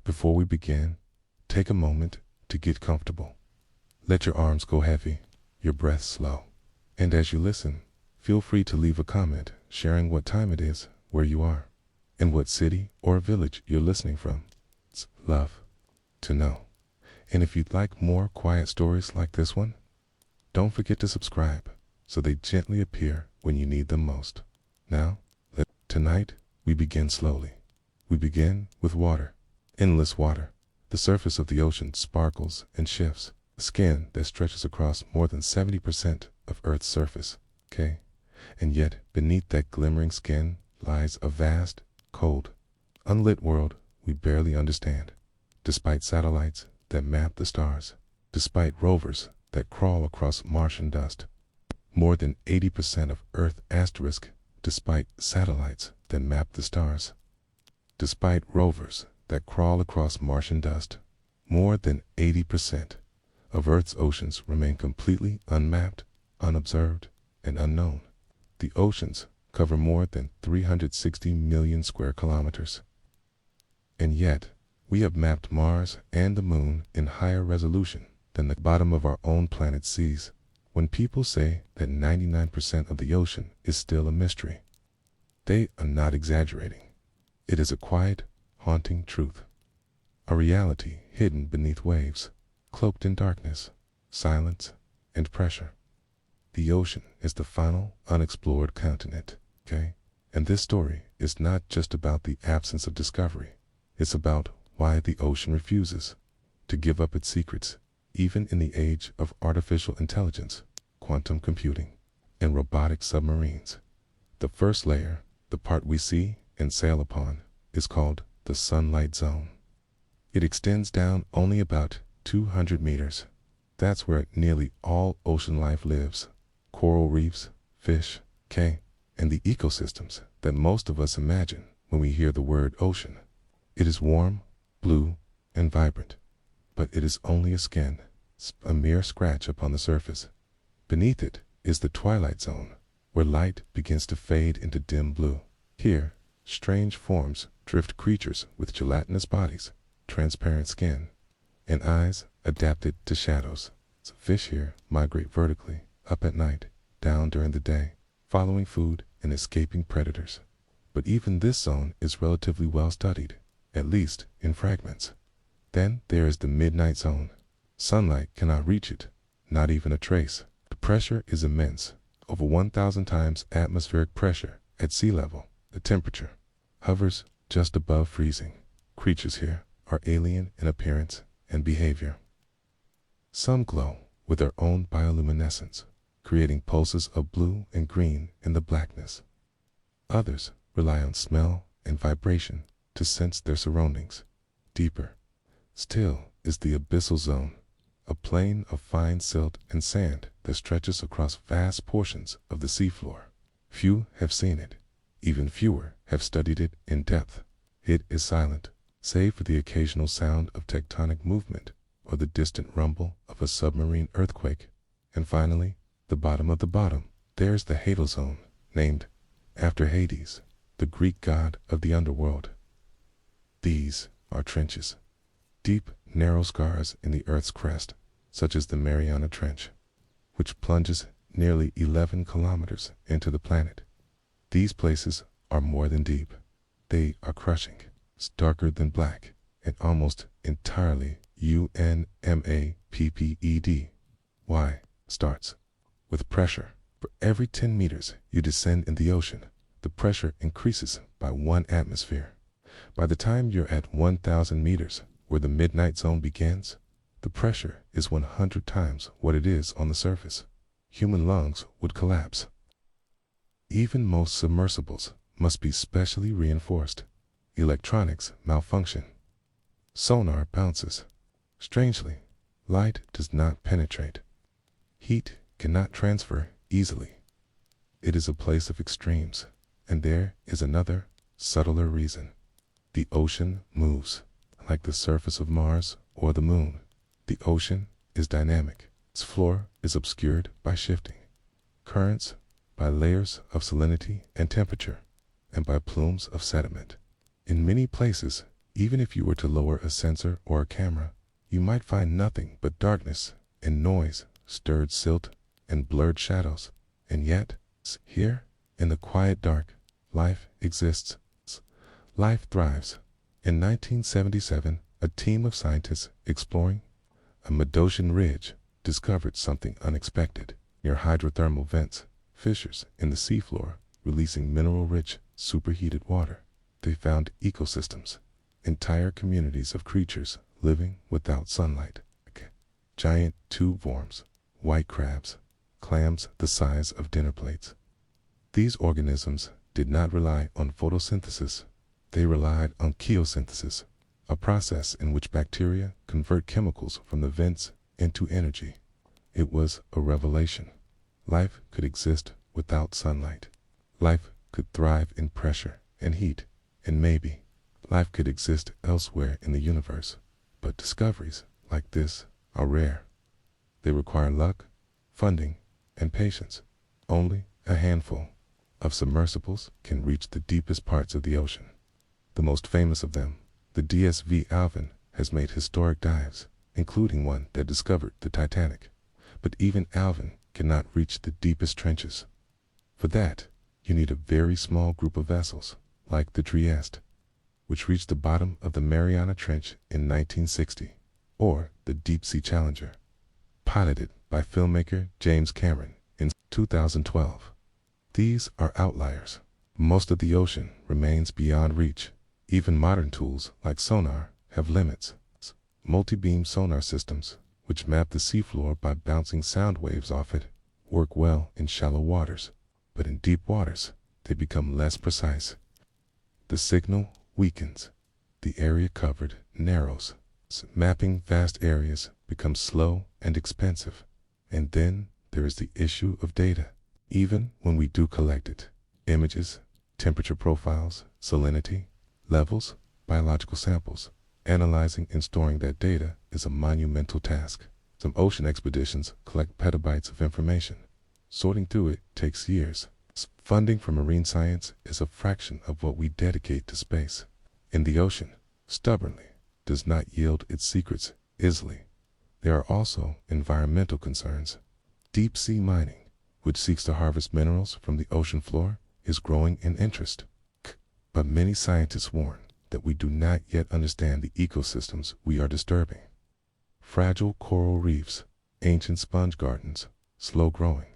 Before we begin, take a moment to get comfortable. Let your arms go heavy, your breath slow. And as you listen, feel free to leave a comment sharing what time it is, where you are, and what city or village you're listening from. It's love to know. And if you'd like more quiet stories like this one, don't forget to subscribe so they gently appear when you need them most. Now, tonight, we begin slowly. We begin with water, endless water. The surface of the ocean sparkles and shifts. A skin that stretches across more than 70% of Earth's surface, okay? And yet, beneath that glimmering skin lies a vast, cold, unlit world we barely understand. Despite satellites that map the stars, despite rovers that crawl across Martian dust, more than 80% of Earth asterisk, despite satellites that map the stars, despite rovers that crawl across Martian dust, more than 80% of Earth's oceans remain completely unmapped, unobserved, and unknown. The oceans cover more than 360 million square kilometers. And yet, we have mapped Mars and the Moon in higher resolution than the bottom of our own planet sees. When people say that 99% of the ocean is still a mystery, they are not exaggerating. It is a quiet, haunting truth. A reality hidden beneath waves, cloaked in darkness, silence, and pressure. The ocean is the final unexplored continent, okay? And this story is not just about the absence of discovery. It's about why the ocean refuses to give up its secrets, even in the age of artificial intelligence, quantum computing, and robotic submarines. The first layer, the part we see and sail upon, is called the sunlight zone. It extends down only about 200 meters. That's where nearly all ocean life lives. Coral reefs, fish, and the ecosystems that most of us imagine when we hear the word ocean. It is warm, blue, and vibrant, but it is only a skin, a mere scratch upon the surface. Beneath it is the twilight zone, where light begins to fade into dim blue. Here, strange forms drift, creatures with gelatinous bodies, transparent skin, and eyes adapted to shadows. So fish here migrate vertically, up at night, down during the day, following food and escaping predators. But even this zone is relatively well studied, at least in fragments. Then there is the midnight zone. Sunlight cannot reach it, not even a trace. The pressure is immense, over 1,000 times atmospheric pressure at sea level. The temperature hovers just above freezing. Creatures here are alien in appearance and behavior. Some glow with their own bioluminescence, creating pulses of blue and green in the blackness. Others rely on smell and vibration to sense their surroundings. Deeper still is the abyssal zone, a plain of fine silt and sand that stretches across vast portions of the seafloor. Few have seen it, even fewer have studied it in depth. It is silent, save for the occasional sound of tectonic movement or the distant rumble of a submarine earthquake. And finally, the bottom of the bottom, there's the Hadal zone, named after Hades, the Greek god of the underworld. These are trenches, deep, narrow scars in the Earth's crest, such as the Mariana Trench, which plunges nearly 11 kilometers into the planet. These places are more than deep. They are crushing, darker than black, and almost entirely unmapped. Why? Starts with pressure. For every 10 meters you descend in the ocean, the pressure increases by 1 atmosphere. By the time you're at 1,000 meters, where the midnight zone begins, the pressure is 100 times what it is on the surface. Human lungs would collapse. Even most submersibles must be specially reinforced. Electronics malfunction. Sonar bounces. Strangely, light does not penetrate. Heat cannot transfer easily. It is a place of extremes, and there is another, subtler reason. The ocean moves, like the surface of Mars or the Moon. The ocean is dynamic. Its floor is obscured by shifting currents, by layers of salinity and temperature, and by plumes of sediment. In many places, Even if you were to lower a sensor or a camera, you might find nothing but darkness and noise, stirred silt and blurred shadows. And yet, here, in the quiet dark, life exists. Life thrives. In 1977, a team of scientists exploring a mid-ocean ridge discovered something unexpected. Near hydrothermal vents, fissures in the seafloor releasing mineral-rich, superheated water. They found ecosystems, entire communities of creatures living without sunlight. Giant tube worms, white crabs, clams the size of dinner plates. These organisms did not rely on photosynthesis. They relied on chemosynthesis, a process in which bacteria convert chemicals from the vents into energy. It was a revelation. Life could exist without sunlight. Life could thrive in pressure and heat, and maybe life could exist elsewhere in the universe. But discoveries like this are rare. They require luck, funding, and patience. Only a handful of submersibles can reach the deepest parts of the ocean. The most famous of them, the DSV Alvin, has made historic dives, including one that discovered the Titanic. But even Alvin cannot reach the deepest trenches. For that, you need a very small group of vessels, like the Trieste, which reached the bottom of the Mariana Trench in 1960, or the Deep Sea Challenger, piloted by filmmaker James Cameron in 2012. These are outliers. Most of the ocean remains beyond reach. Even modern tools like sonar have limits. Multi-beam sonar systems, which map the seafloor by bouncing sound waves off it, work well in shallow waters, but in deep waters, they become less precise. The signal weakens. The area covered narrows. Mapping vast areas becomes slow and expensive. And then there is the issue of data. Even when we do collect it, images, temperature profiles, salinity levels, biological samples, analyzing and storing that data is a monumental task. Some ocean expeditions collect petabytes of information. Sorting through it takes years. Funding for marine science is a fraction of what we dedicate to space. In the ocean, stubbornly, does not yield its secrets easily. There are also environmental concerns. Deep sea mining, which seeks to harvest minerals from the ocean floor, is growing in interest. But many scientists warn that we do not yet understand the ecosystems we are disturbing. Fragile coral reefs, ancient sponge gardens, slow-growing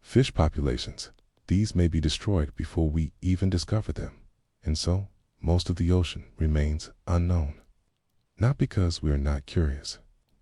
fish populations, these may be destroyed before we even discover them. And so, most of the ocean remains unknown. Not because we are not curious,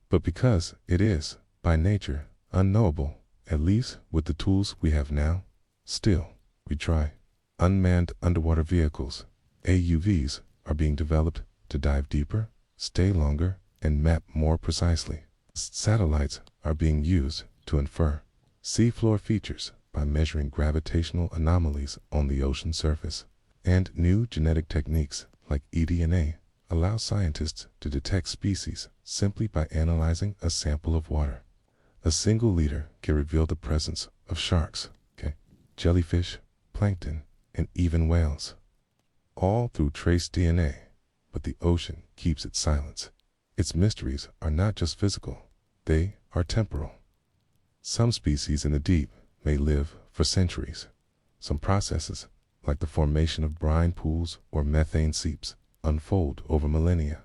but because it is, by nature, unknowable, at least with the tools we have now. Still, we try. Unmanned underwater vehicles, AUVs, are being developed to dive deeper, stay longer, and map more precisely. Satellites are being used to infer seafloor features by measuring gravitational anomalies on the ocean surface. And new genetic techniques like eDNA allow scientists to detect species simply by analyzing a sample of water. A single liter can reveal the presence of sharks, jellyfish, plankton, and even whales, all through trace DNA. But the ocean keeps its silence. Its mysteries are not just physical, they are temporal. Some species in the deep may live for centuries. Some processes, like the formation of brine pools or methane seeps, unfold over millennia.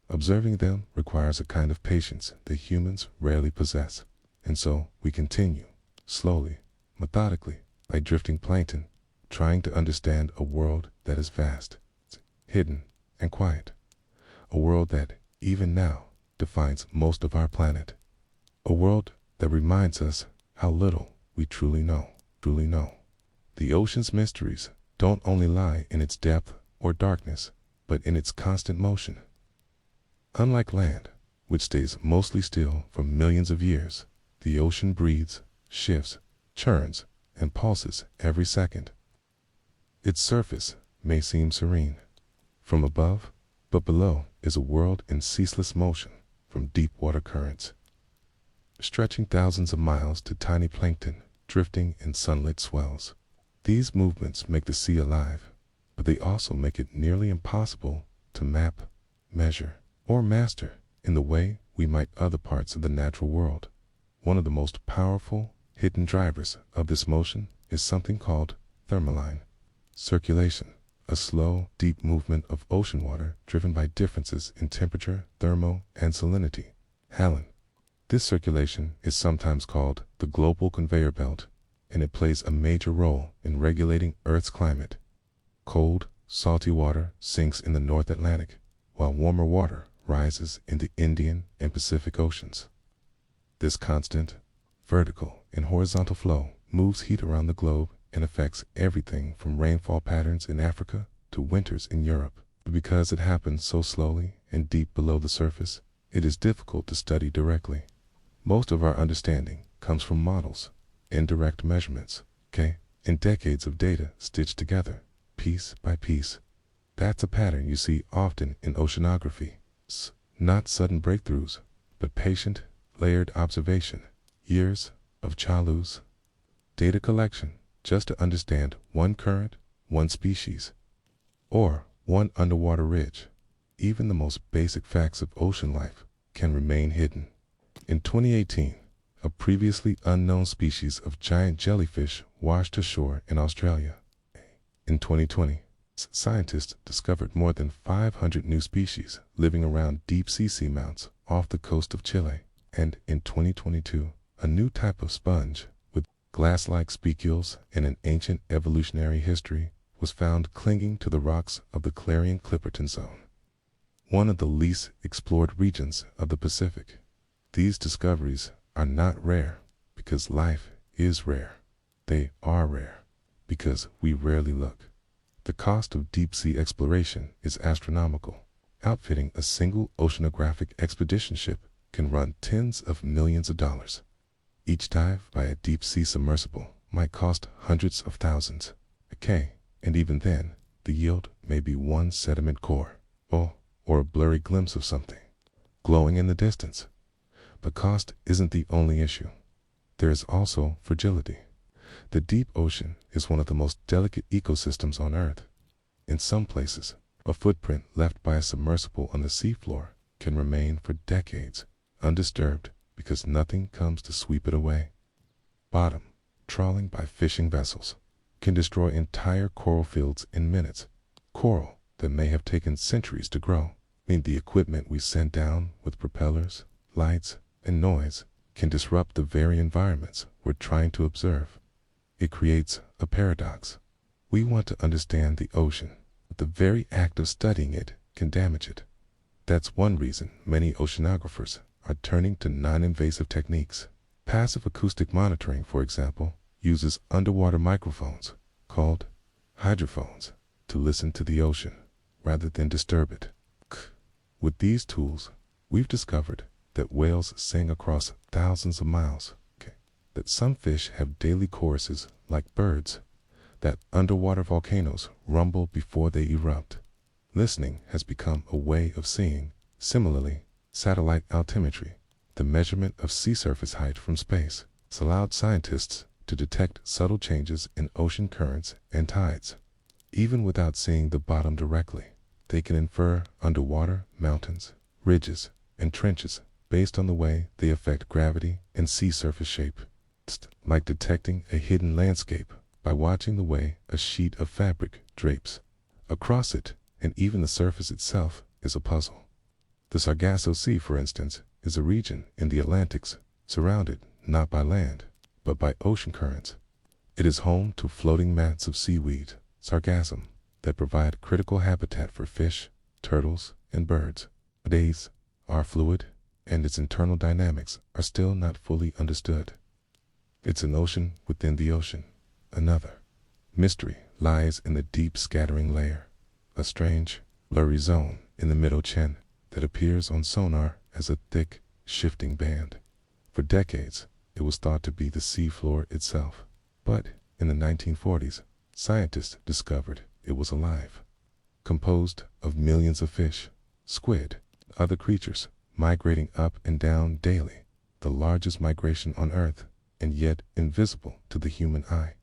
Observing them requires a kind of patience that humans rarely possess. And so we continue, slowly, methodically, like drifting plankton, trying to understand a world that is vast, hidden, and quiet. A world that, even now, defines most of our planet. A world that reminds us how little we truly know. The ocean's mysteries don't only lie in its depth or darkness, but in its constant motion. Unlike land, which stays mostly still for millions of years, the ocean breathes, shifts, churns, and pulses every second. Its surface may seem serene from above, but below is a world in ceaseless motion from deep water currents, stretching thousands of miles to tiny plankton drifting in sunlit swells. These movements make the sea alive, but they also make it nearly impossible to map measure, or master in the way we might other parts of the natural world. One of the most powerful hidden drivers of this motion is something called thermaline circulation, a slow, deep movement of ocean water driven by differences in temperature, thermo, and salinity. Halon. This circulation is sometimes called the global conveyor belt, and it plays a major role in regulating Earth's climate. Cold, salty water sinks in the North Atlantic, while warmer water rises in the Indian and Pacific Oceans. This constant, vertical and horizontal flow moves heat around the globe and affects everything from rainfall patterns in Africa to winters in Europe. Because it happens so slowly and deep below the surface, it is difficult to study directly. Most of our understanding comes from models, indirect measurements, and decades of data stitched together, piece by piece. That's a pattern you see often in oceanography. Not sudden breakthroughs, but patient, layered observation, years of chalus, data collection just to understand one current, one species, or one underwater ridge. Even the most basic facts of ocean life can remain hidden. In 2018, a previously unknown species of giant jellyfish washed ashore in Australia. In 2020, scientists discovered more than 500 new species living around deep-sea seamounts off the coast of Chile. And in 2022, a new type of sponge with glass-like spicules and an ancient evolutionary history was found clinging to the rocks of the Clarion-Clipperton Zone, one of the least explored regions of the Pacific. These discoveries are not rare because life is rare. They are rare because we rarely look. The cost of deep-sea exploration is astronomical. Outfitting a single oceanographic expedition ship can run tens of millions of dollars. Each dive by a deep-sea submersible might cost hundreds of thousands. And even then, the yield may be one sediment core, or a blurry glimpse of something glowing in the distance. But cost isn't the only issue. There is also fragility. The deep ocean is one of the most delicate ecosystems on Earth. In some places, a footprint left by a submersible on the seafloor can remain for decades, undisturbed because nothing comes to sweep it away. Bottom trawling by fishing vessels can destroy entire coral fields in minutes. Coral that may have taken centuries to grow. The equipment we send down with propellers, lights, and noise can disrupt the very environments we're trying to observe. It creates a paradox. We want to understand the ocean, but the very act of studying it can damage it. That's one reason many oceanographers are turning to non-invasive techniques. Passive acoustic monitoring, for example, uses underwater microphones, called hydrophones, to listen to the ocean rather than disturb it. With these tools, we've discovered that whales sing across thousands of miles, that some fish have daily choruses like birds, that underwater volcanoes rumble before they erupt. Listening has become a way of seeing. Similarly, satellite altimetry, the measurement of sea surface height from space, has allowed scientists to detect subtle changes in ocean currents and tides. Even without seeing the bottom directly, they can infer underwater mountains, ridges, and trenches based on the way they affect gravity and sea surface shape. It's like detecting a hidden landscape by watching the way a sheet of fabric drapes across it, and even the surface itself is a puzzle. The Sargasso Sea, for instance, is a region in the Atlantics surrounded not by land, but by ocean currents. It is home to floating mats of seaweed, sargassum, that provide critical habitat for fish, turtles, and birds. These are fluid, and its internal dynamics are still not fully understood. It's an ocean within the ocean. Another mystery lies in the deep scattering layer, a strange, blurry zone in the middle chin that appears on sonar as a thick, shifting band. For decades, it was thought to be the seafloor itself. But in the 1940s, scientists discovered it was alive, composed of millions of fish, squid, and other creatures migrating up and down daily, the largest migration on Earth, and yet invisible to the human eye.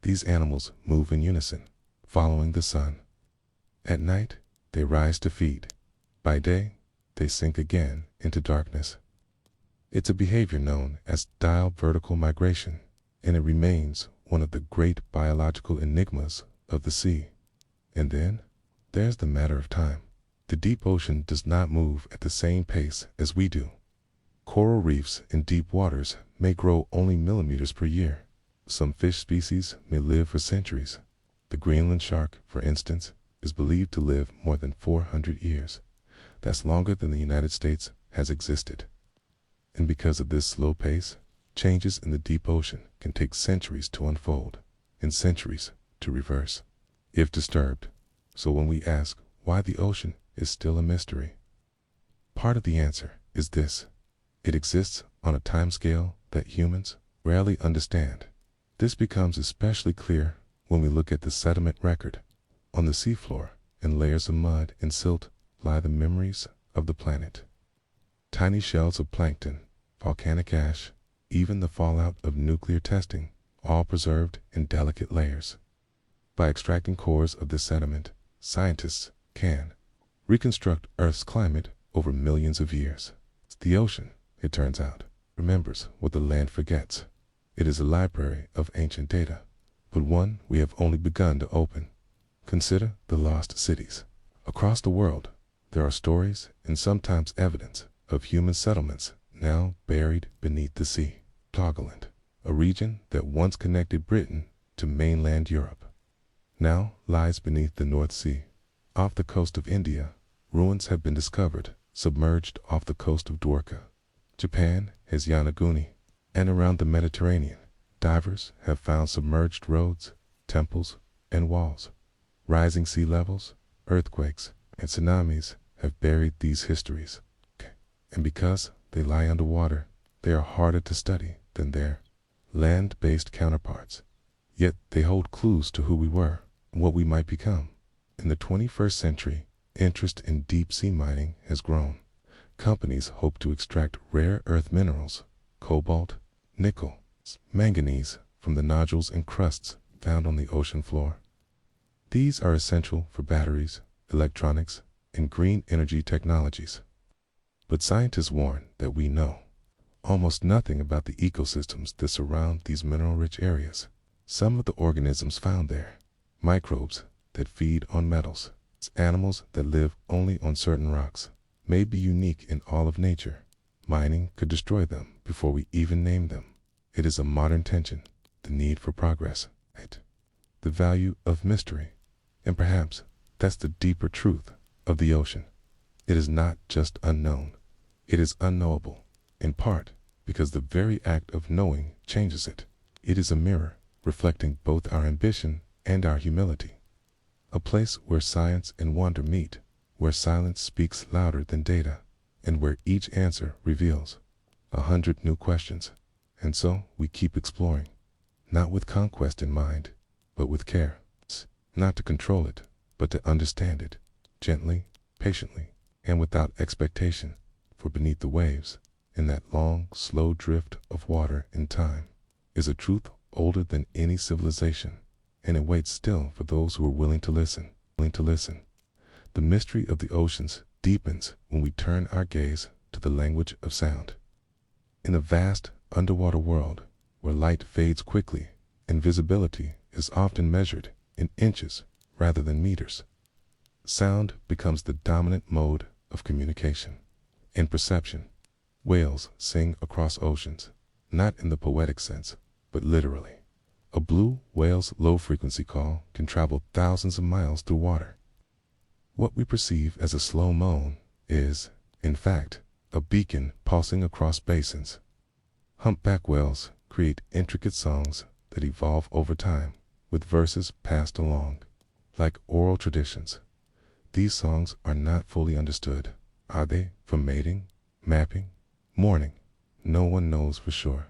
These animals move in unison, following the sun. At night, they rise to feed, By day, they sink again into darkness. It's a behavior known as diel vertical migration, and it remains one of the great biological enigmas of the sea. And then, there's the matter of time. The deep ocean does not move at the same pace as we do. Coral reefs in deep waters may grow only millimeters per year. Some fish species may live for centuries. The Greenland shark, for instance, is believed to live more than 400 years. That's longer than the United States has existed. And because of this slow pace, changes in the deep ocean can take centuries to unfold and centuries to reverse, if disturbed. So when we ask why the ocean is still a mystery, part of the answer is this: it exists on a timescale that humans rarely understand. This becomes especially clear when we look at the sediment record. On the seafloor, in layers of mud and silt, lie the memories of the planet. Tiny shells of plankton, volcanic ash, even the fallout of nuclear testing, all preserved in delicate layers. By extracting cores of this sediment, scientists can reconstruct Earth's climate over millions of years. The ocean, it turns out, remembers what the land forgets. It is a library of ancient data, but one we have only begun to open. Consider the lost cities. Across the world, there are stories and sometimes evidence of human settlements now buried beneath the sea. Togoland, a region that once connected Britain to mainland Europe, now lies beneath the North Sea. Off the coast of India, ruins have been discovered, submerged off the coast of Dwarka. Japan has Yonaguni, and around the Mediterranean, divers have found submerged roads, temples, and walls. Rising sea levels, earthquakes, and tsunamis have buried these histories. And because they lie underwater, they are harder to study than their land-based counterparts. Yet they hold clues to who we were and what we might become. In the 21st century, interest in deep-sea mining has grown. Companies hope to extract rare earth minerals, cobalt, nickel, manganese, from the nodules and crusts found on the ocean floor. These are essential for batteries, electronics, and green energy technologies. But scientists warn that we know almost nothing about the ecosystems that surround these mineral-rich areas. Some of the organisms found there, microbes that feed on metals, animals that live only on certain rocks, may be unique in all of nature. Mining could destroy them before we even name them. It is a modern tension, the need for progress, the value of mystery, and perhaps that's the deeper truth of the ocean. It is not just unknown, it is unknowable, in part because the very act of knowing changes it. It is a mirror reflecting both our ambition and our humility. A place where science and wonder meet, where silence speaks louder than data, and where each answer reveals 100 new questions. And so we keep exploring, not with conquest in mind, but with care. Not to control it, but to understand it, gently, patiently, and without expectation. For beneath the waves, in that long, slow drift of water and time, is a truth older than any civilization, and it waits still for those who are willing to listen. The mystery of the oceans deepens when we turn our gaze to the language of sound. In a vast underwater world where light fades quickly and visibility is often measured in inches rather than meters, sound becomes the dominant mode of communication and perception. Whales sing across oceans, not in the poetic sense, but literally. A blue whale's low-frequency call can travel thousands of miles through water. What we perceive as a slow moan is, in fact, a beacon pulsing across basins. Humpback whales create intricate songs that evolve over time, with verses passed along. Like oral traditions, these songs are not fully understood. Are they for mating, mapping, mourning? No one knows for sure.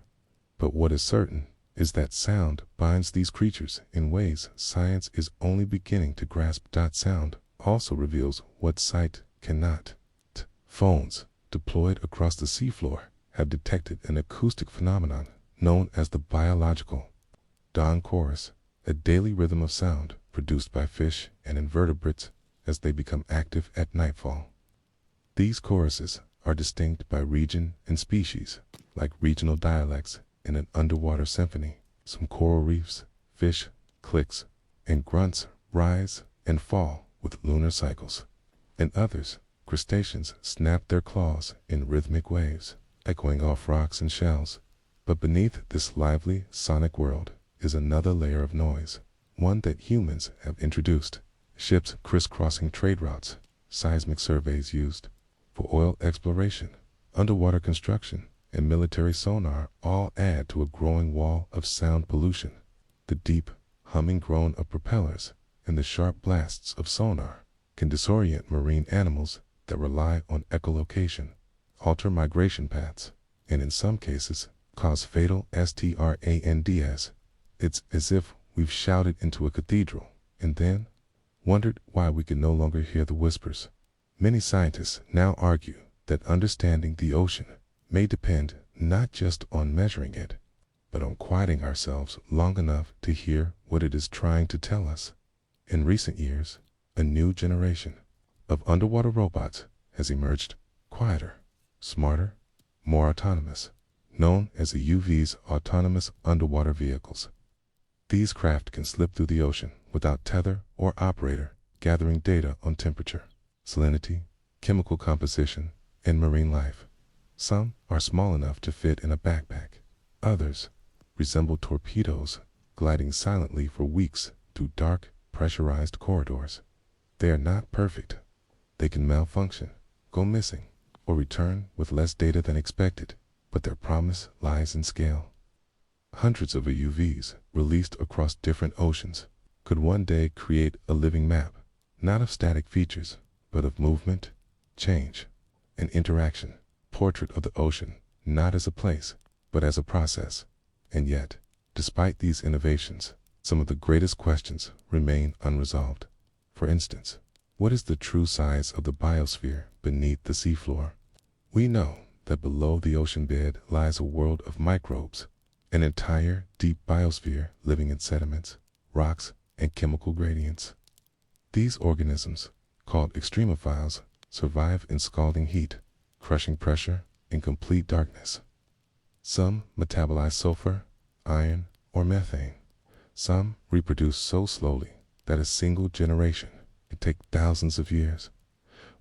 But what is certain is that sound binds these creatures in ways science is only beginning to grasp. Sound also reveals what sight cannot. Phones deployed across the seafloor have detected an acoustic phenomenon known as the biological dawn chorus, a daily rhythm of sound produced by fish and invertebrates as they become active at nightfall. These choruses are distinct by region and species, like regional dialects in an underwater symphony. Some coral reefs, fish, clicks, and grunts rise and fall with lunar cycles. In others, crustaceans snap their claws in rhythmic waves, echoing off rocks and shells. But beneath this lively, sonic world is another layer of noise, one that humans have introduced. Ships crisscrossing trade routes, seismic surveys used for oil exploration, underwater construction, and military sonar all add to a growing wall of sound pollution. The deep, humming groan of propellers and the sharp blasts of sonar can disorient marine animals that rely on echolocation, alter migration paths, and in some cases, cause fatal strands. It's as if we've shouted into a cathedral and then wondered why we could no longer hear the whispers. Many scientists now argue that understanding the ocean may depend not just on measuring it, but on quieting ourselves long enough to hear what it is trying to tell us. In recent years, a new generation of underwater robots has emerged, quieter, smarter, more autonomous, known as the UV's autonomous underwater vehicles. These craft can slip through the ocean without tether or operator, gathering data on temperature, salinity, chemical composition, and marine life. Some are small enough to fit in a backpack. Others resemble torpedoes, gliding silently for weeks through dark, pressurized corridors. They are not perfect. They can malfunction, go missing, or return with less data than expected, but their promise lies in scale. Hundreds of UVs released across different oceans could one day create a living map, not of static features, but of movement, change, and interaction. Portrait of the ocean, not as a place, but as a process. And yet, despite these innovations, some of the greatest questions remain unresolved. For instance, what is the true size of the biosphere beneath the seafloor? We know that below the ocean bed lies a world of microbes, an entire deep biosphere living in sediments, rocks, and chemical gradients. These organisms, called extremophiles, survive in scalding heat, crushing pressure, and complete darkness. Some metabolize sulfur, iron, or methane. Some reproduce so slowly that a single generation can take thousands of years.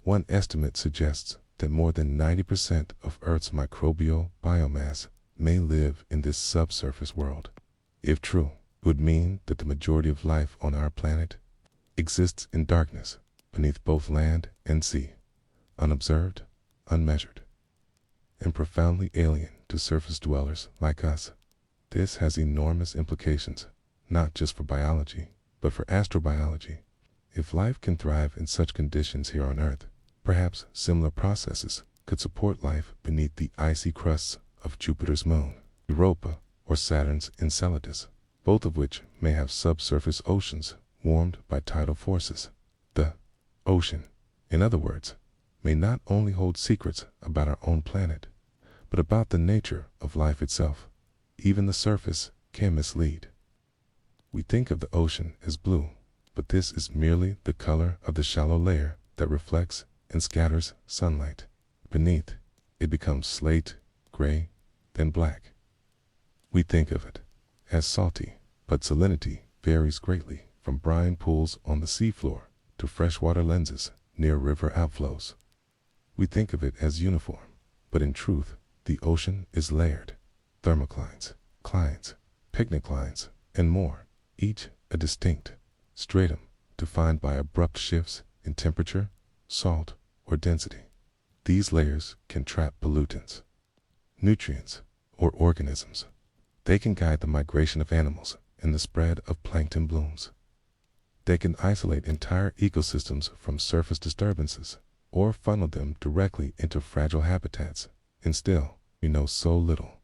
One estimate suggests that more than 90% of Earth's microbial biomass may live in this subsurface world. If true, it would mean that the majority of life on our planet exists in darkness beneath both land and sea, unobserved, unmeasured, and profoundly alien to surface dwellers like us. This has enormous implications, not just for biology, but for astrobiology. If life can thrive in such conditions here on Earth, perhaps similar processes could support life beneath the icy crusts of Jupiter's moon, Europa, or Saturn's Enceladus, both of which may have subsurface oceans warmed by tidal forces. The ocean, in other words, may not only hold secrets about our own planet, but about the nature of life itself. Even the surface can mislead. We think of the ocean as blue, but this is merely the color of the shallow layer that reflects and scatters sunlight. Beneath, it becomes slate, gray, then black. We think of it as salty, but salinity varies greatly from brine pools on the seafloor to freshwater lenses near river outflows. We think of it as uniform, but in truth, the ocean is layered. Thermoclines, clines, pycnoclines, and more, each a distinct stratum defined by abrupt shifts in temperature, salt, or density. These layers can trap pollutants, nutrients, or organisms. They can guide the migration of animals and the spread of plankton blooms. They can isolate entire ecosystems from surface disturbances or funnel them directly into fragile habitats. And still, we know so little.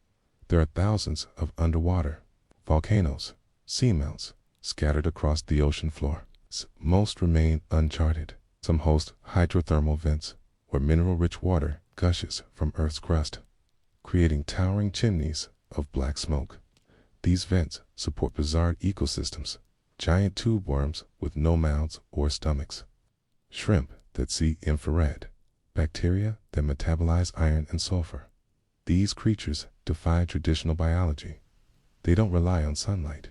There are thousands of underwater volcanoes, seamounts, scattered across the ocean floor. Most remain uncharted. Some host hydrothermal vents, where mineral-rich water gushes from Earth's crust, creating towering chimneys of black smoke. These vents support bizarre ecosystems, giant tube worms with no mouths or stomachs, shrimp that see infrared, bacteria that metabolize iron and sulfur. These creatures defy traditional biology. They don't rely on sunlight,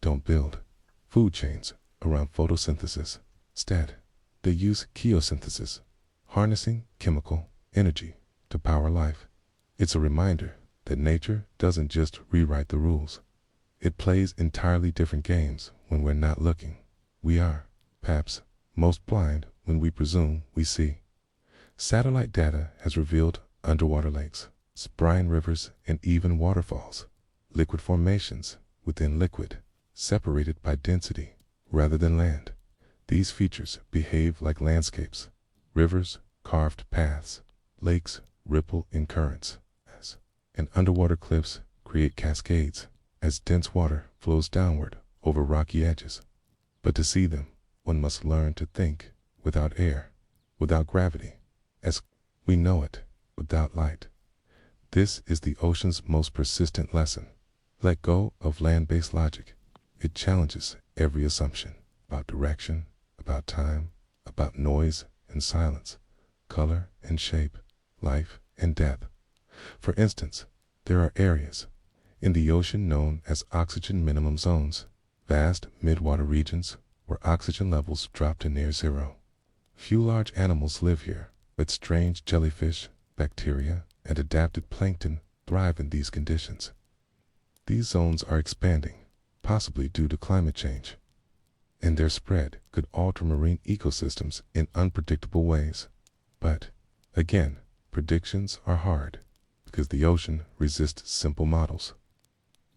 don't build food chains around photosynthesis. Instead, they use chemosynthesis, harnessing chemical energy to power life. It's a reminder that nature doesn't just rewrite the rules. It plays entirely different games when we're not looking. We are, perhaps, most blind when we presume we see. Satellite data has revealed underwater lakes, brine rivers, and even waterfalls, liquid formations within liquid, separated by density rather than land. These features behave like landscapes. Rivers, carved paths; lakes ripple in currents, and underwater cliffs create cascades as dense water flows downward over rocky edges. But to see them, one must learn to think without air, without gravity, as we know it, without light. This is the ocean's most persistent lesson. Let go of land-based logic. It challenges every assumption about direction, about time, about noise and silence, color and shape, life and death. For instance, there are areas in the ocean known as oxygen minimum zones, vast mid-water regions where oxygen levels drop to near zero. Few large animals live here, but strange jellyfish, bacteria, and adapted plankton thrive in these conditions. These zones are expanding, possibly due to climate change, and their spread could alter marine ecosystems in unpredictable ways. But, again, predictions are hard, because the ocean resists simple models.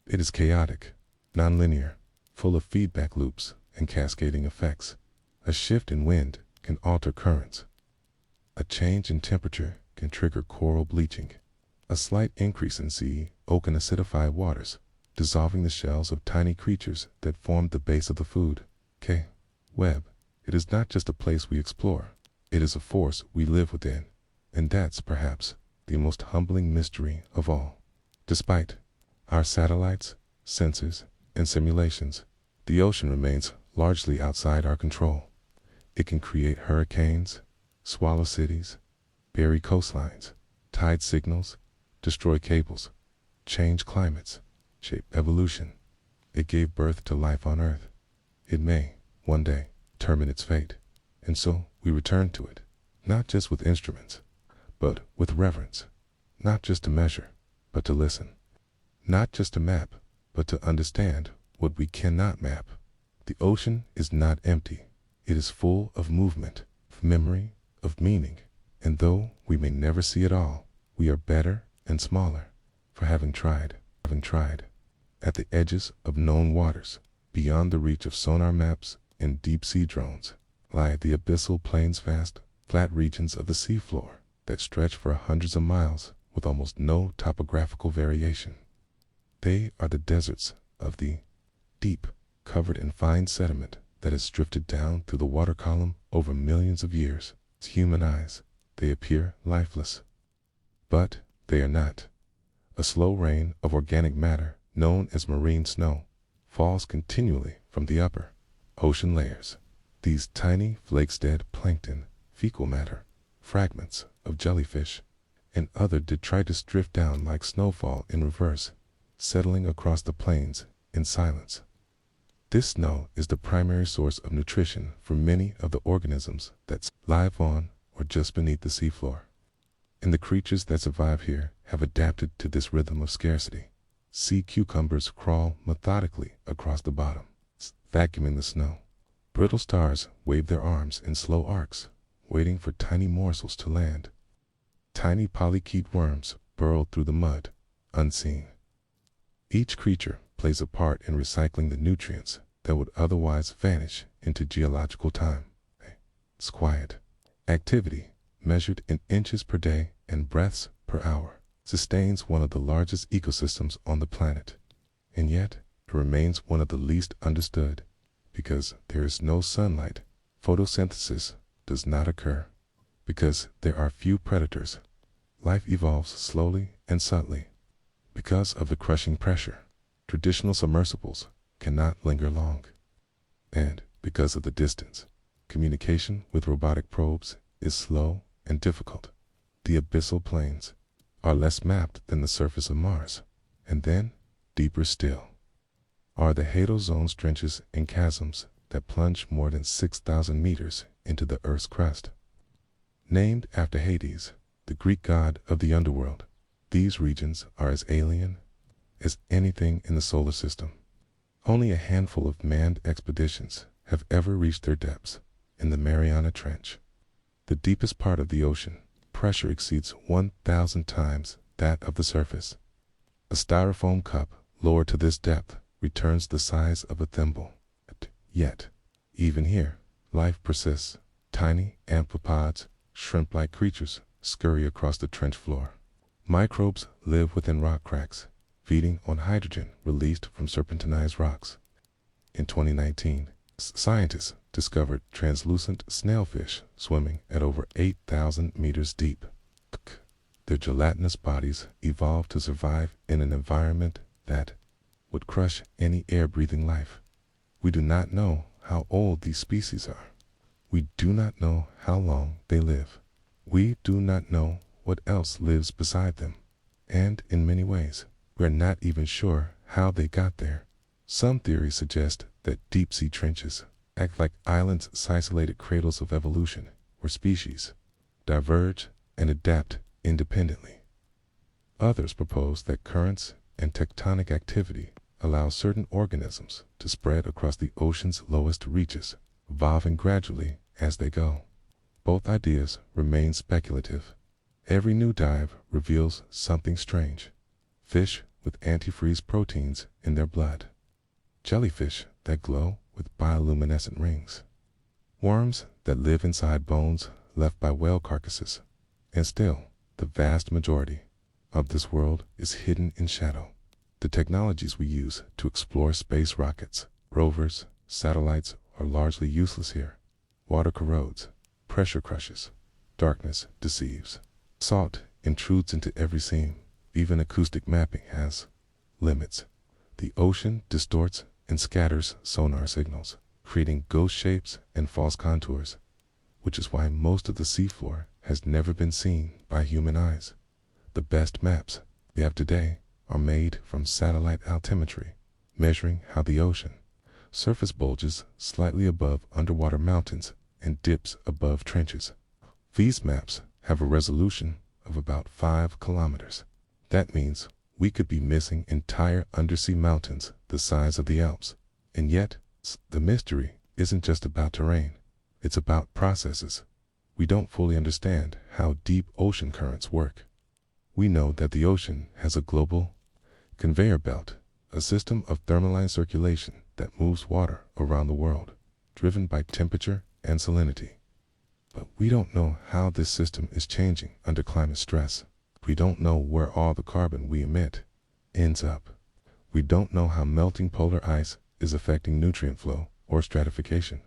It is chaotic, nonlinear, full of feedback loops and cascading effects. A shift in wind can alter currents. A change in temperature can trigger coral bleaching. A slight increase in sea oak can acidify waters, dissolving the shells of tiny creatures that form the base of the food web. It is not just a place we explore, it is a force we live within, and that's perhaps the most humbling mystery of all. Despite our satellites, sensors, and simulations, the ocean remains largely outside our control. It can create hurricanes, swallow cities, bury coastlines, tide signals, destroy cables, change climates, shape evolution. It gave birth to life on Earth. It may, one day, determine its fate, and so we return to it, not just with instruments, but with reverence, not just to measure, but to listen, not just to map, but to understand what we cannot map. The ocean is not empty. It is full of movement, of memory, of meaning, and though we may never see it all, we are better and smaller for having tried. At the edges of known waters, beyond the reach of sonar maps and deep-sea drones, lie the abyssal plains, vast, flat regions of the seafloor that stretch for hundreds of miles with almost no topographical variation. They are the deserts of the deep, covered in fine sediment that has drifted down through the water column over millions of years. To human eyes, they appear lifeless. But they are not. A slow rain of organic matter, known as marine snow, falls continually from the upper ocean layers. These tiny flakes, dead plankton, fecal matter, fragments of jellyfish, and other detritus drift down like snowfall in reverse, settling across the plains in silence. This snow is the primary source of nutrition for many of the organisms that live on or just beneath the seafloor. And the creatures that survive here have adapted to this rhythm of scarcity. Sea cucumbers crawl methodically across the bottom, vacuuming the snow. Brittle stars wave their arms in slow arcs, waiting for tiny morsels to land. Tiny polychaete worms burrow through the mud, unseen. Each creature plays a part in recycling the nutrients that would otherwise vanish into geological time. It's quiet. Activity, measured in inches per day and breaths per hour, sustains one of the largest ecosystems on the planet. And yet, it remains one of the least understood. Because there is no sunlight, photosynthesis does not occur. Because there are few predators, life evolves slowly and subtly. Because of the crushing pressure, traditional submersibles cannot linger long. And because of the distance, communication with robotic probes is slow and difficult. The abyssal plains are less mapped than the surface of Mars. And then, deeper still, are the hydrothermal trenches and chasms that plunge more than 6,000 meters into the Earth's crust. Named after Hades, the Greek god of the underworld, these regions are as alien as anything in the solar system. Only a handful of manned expeditions have ever reached their depths. In the Mariana Trench, the deepest part of the ocean, pressure exceeds 1,000 times that of the surface. A styrofoam cup lowered to this depth returns the size of a thimble. Yet, even here, life persists. Tiny amphipods, shrimp-like creatures scurry across the trench floor. Microbes live within rock cracks, feeding on hydrogen released from serpentinized rocks. In 2019, scientists discovered translucent snailfish swimming at over 8,000 meters deep. Their gelatinous bodies evolved to survive in an environment that would crush any air-breathing life. We do not know how old these species are. We do not know how long they live. We do not know what else lives beside them. And in many ways, we are not even sure how they got there. Some theories suggest that deep-sea trenches act like islands, isolated cradles of evolution, where species diverge and adapt independently. Others propose that currents and tectonic activity allow certain organisms to spread across the ocean's lowest reaches, evolving gradually as they go. Both ideas remain speculative. Every new dive reveals something strange. Fish with antifreeze proteins in their blood. Jellyfish that glow with bioluminescent rings. Worms that live inside bones left by whale carcasses. And still, the vast majority of this world is hidden in shadow. The technologies we use to explore space rockets, rovers, satellites are largely useless here. Water corrodes, pressure crushes, darkness deceives. Salt intrudes into every seam. Even acoustic mapping has limits. The ocean distorts and scatters sonar signals, creating ghost shapes and false contours, which is why most of the seafloor has never been seen by human eyes. The best maps we have today are made from satellite altimetry, measuring how the ocean surface bulges slightly above underwater mountains and dips above trenches. These maps have a resolution of about 5 kilometers. That means we could be missing entire undersea mountains the size of the Alps. And yet, the mystery isn't just about terrain. It's about processes. We don't fully understand how deep ocean currents work. We know that the ocean has a global conveyor belt, a system of thermaline circulation that moves water around the world, driven by temperature and salinity. But we don't know how this system is changing under climate stress. We don't know where all the carbon we emit ends up. We don't know how melting polar ice is affecting nutrient flow or stratification.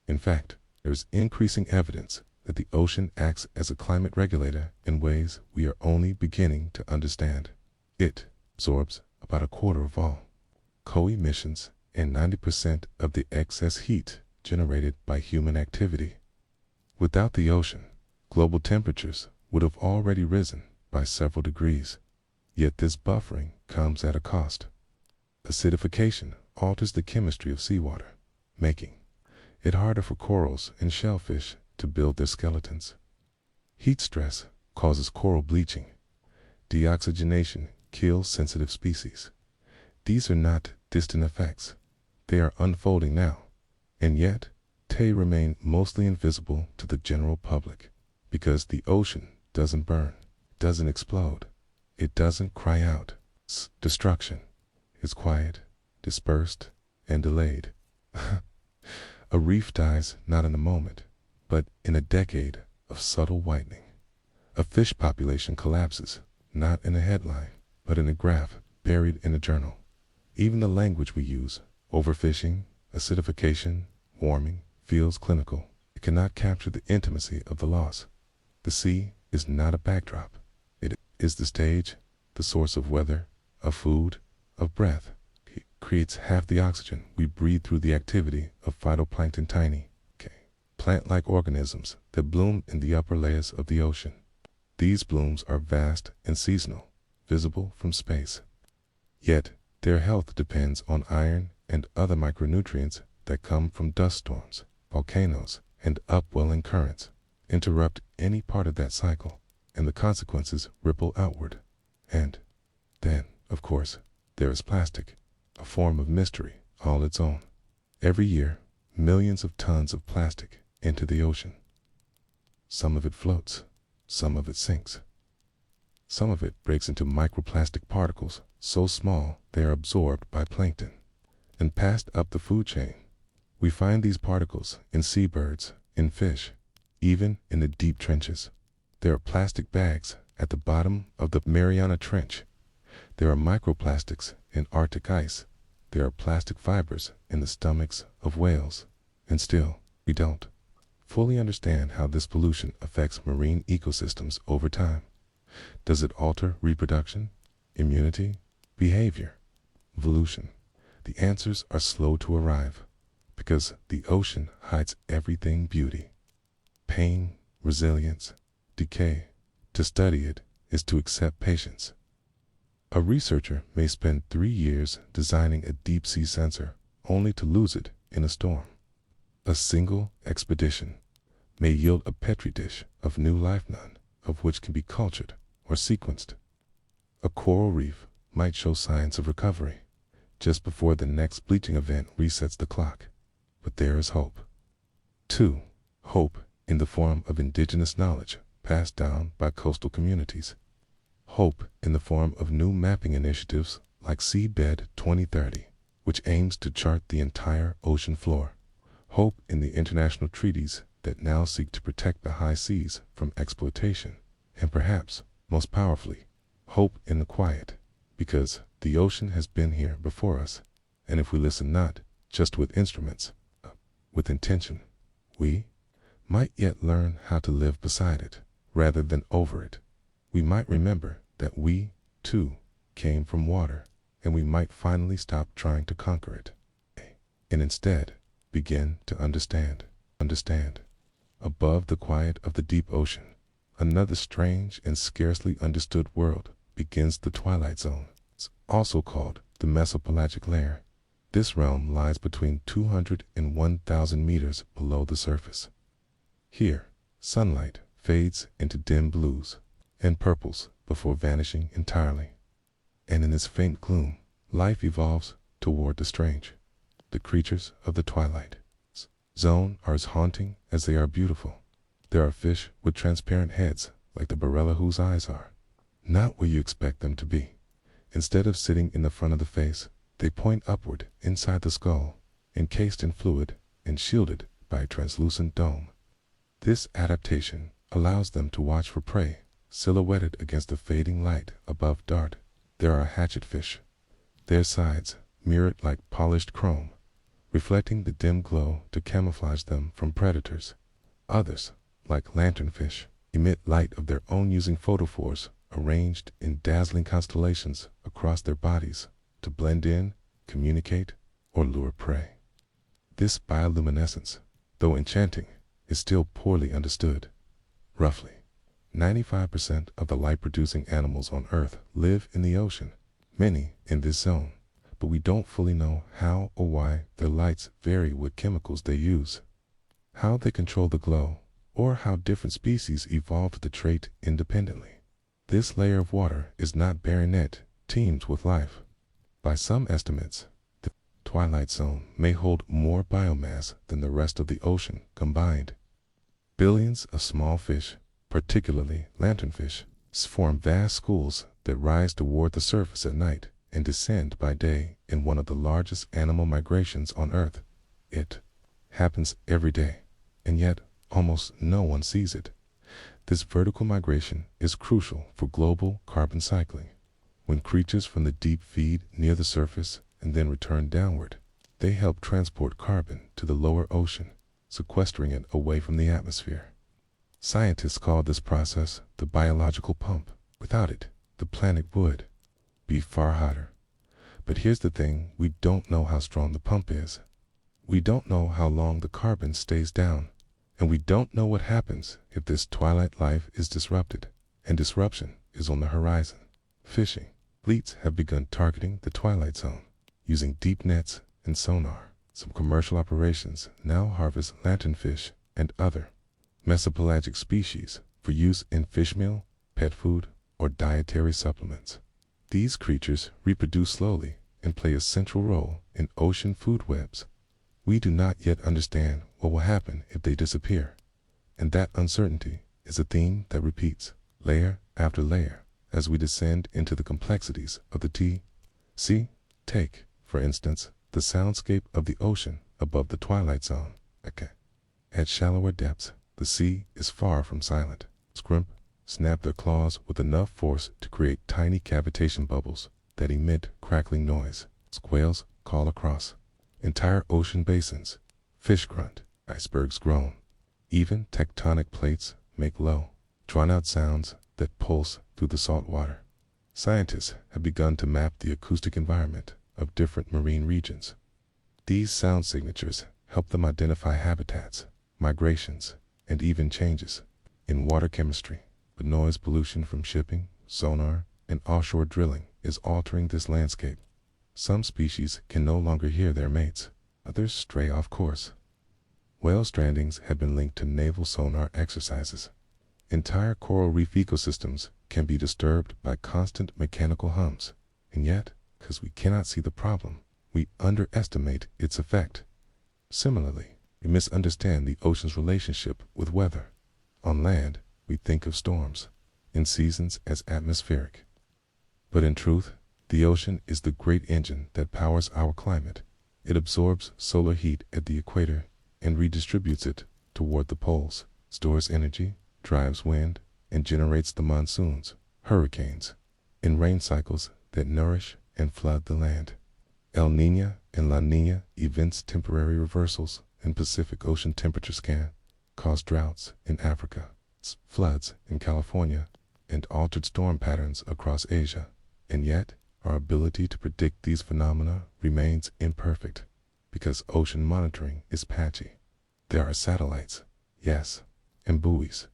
In fact, there's increasing evidence that the ocean acts as a climate regulator in ways we are only beginning to understand. It absorbs about a quarter of all co-emissions and 90% of the excess heat generated by human activity. Without the ocean, global temperatures would have already risen by several degrees. Yet this buffering comes at a cost. Acidification alters the chemistry of seawater, making it harder for corals and shellfish to build their skeletons. Heat stress causes coral bleaching. Deoxygenation kills sensitive species. These are not distant effects. They are unfolding now. And yet, they remain mostly invisible to the general public because the ocean doesn't burn, doesn't explode, it doesn't cry out destruction. It's quiet, dispersed, and delayed. A reef dies not in a moment, but in a decade of subtle whitening. A fish population collapses, not in a headline, but in a graph buried in a journal. Even the language we use, overfishing, acidification, warming, feels clinical. It cannot capture the intimacy of the loss. The sea is not a backdrop. It is the stage, the source of weather, of food, of breath. It creates half the oxygen we breathe through the activity of phytoplankton. Tiny plant-like organisms that bloom in the upper layers of the ocean. These blooms are vast and seasonal, visible from space. Yet, their health depends on iron and other micronutrients that come from dust storms, volcanoes, and upwelling currents. Interrupt any part of that cycle, and the consequences ripple outward. And then, of course, there is plastic, a form of mystery all its own. Every year, millions of tons of plastic enter the ocean. Some of it floats, some of it sinks. Some of it breaks into microplastic particles so small they are absorbed by plankton and passed up the food chain. We find these particles in seabirds, in fish, even in the deep trenches. There are plastic bags at the bottom of the Mariana Trench. There are microplastics in Arctic ice. There are plastic fibers in the stomachs of whales. And still, we don't fully understand how this pollution affects marine ecosystems over time. Does it alter reproduction, immunity, behavior, evolution? The answers are slow to arrive, because the ocean hides everything: beauty, pain, resilience, decay. To study it is to accept patience. A researcher may spend 3 years designing a deep-sea sensor only to lose it in a storm. A single expedition may yield a petri dish of new life, none of which can be cultured or sequenced. A coral reef might show signs of recovery just before the next bleaching event resets the clock. But there is hope. 2. Hope in the form of indigenous knowledge passed down by coastal communities. Hope in the form of new mapping initiatives like Seabed 2030, which aims to chart the entire ocean floor. Hope in the international treaties that now seek to protect the high seas from exploitation. And perhaps, most powerfully, hope in the quiet, because the ocean has been here before us, and if we listen not just with instruments, with intention, we might yet learn how to live beside it rather than over it. We might remember that we, too, came from water, and we might finally stop trying to conquer it, and instead begin to understand. Above the quiet of the deep ocean, another strange and scarcely understood world begins: the twilight zone, also called the mesopelagic layer. This realm lies between 200 and 1,000 meters below the surface. Here, sunlight fades into dim blues and purples before vanishing entirely. And in this faint gloom, life evolves toward the strange. The creatures of the twilight zone are as haunting as they are beautiful. There are fish with transparent heads like the barella, whose eyes are not where you expect them to be. Instead of sitting in the front of the face, they point upward inside the skull, encased in fluid and shielded by a translucent dome. This adaptation allows them to watch for prey, silhouetted against the fading light above dart. There are hatchetfish, their sides mirrored like polished chrome, reflecting the dim glow to camouflage them from predators. Others, like lanternfish, emit light of their own using photophores arranged in dazzling constellations across their bodies to blend in, communicate, or lure prey. This bioluminescence, though enchanting, is still poorly understood. Roughly, 95% of the light-producing animals on Earth live in the ocean, many in this zone, but we don't fully know how or why their lights vary with chemicals they use, how they control the glow, or how different species evolved the trait independently. This layer of water is not barren, it teems with life. By some estimates, the twilight zone may hold more biomass than the rest of the ocean combined. Billions of small fish, particularly lanternfish, form vast schools that rise toward the surface at night and descend by day in one of the largest animal migrations on Earth. It happens every day, and yet almost no one sees it. This vertical migration is crucial for global carbon cycling. When creatures from the deep feed near the surface and then return downward, they help transport carbon to the lower ocean, sequestering it away from the atmosphere. Scientists call this process the biological pump. Without it, the planet would be far hotter. But here's the thing: we don't know how strong the pump is. We don't know how long the carbon stays down, And we don't know what happens if this twilight life is disrupted, and disruption is on the horizon. Fishing fleets have begun targeting the twilight zone using deep nets and sonar. Some commercial operations now harvest lanternfish and other mesopelagic species for use in fish meal, pet food, or dietary supplements. These creatures reproduce slowly and play a central role in ocean food webs. We do not yet understand what will happen if they disappear, and that uncertainty is a theme that repeats layer after layer as we descend into the complexities of the sea. Take, for instance, the soundscape of the ocean above the twilight zone. At shallower depths, the sea is far from silent. Scrimp snap their claws with enough force to create tiny cavitation bubbles that emit crackling noise. Quails call across entire ocean basins. Fish grunt, icebergs groan. Even tectonic plates make low, drawn-out sounds that pulse through the salt water. Scientists have begun to map the acoustic environment of different marine regions. These sound signatures help them identify habitats, migrations, and even changes in water chemistry. But noise pollution from shipping, sonar, and offshore drilling is altering this landscape. Some species can no longer hear their mates, others stray off course. Whale strandings have been linked to naval sonar exercises. Entire coral reef ecosystems can be disturbed by constant mechanical hums, and yet, because we cannot see the problem, we underestimate its effect. Similarly, we misunderstand the ocean's relationship with weather. On land, we think of storms and seasons as atmospheric. But in truth, the ocean is the great engine that powers our climate. It absorbs solar heat at the equator and redistributes it toward the poles, stores energy, drives wind, and generates the monsoons, hurricanes, and rain cycles that nourish and flood the land. El Niño and La Niña events, temporary reversals in Pacific Ocean temperature scan, cause droughts in Africa, floods in California, and altered storm patterns across Asia. And yet, our ability to predict these phenomena remains imperfect because ocean monitoring is patchy. There are satellites, yes, and buoys,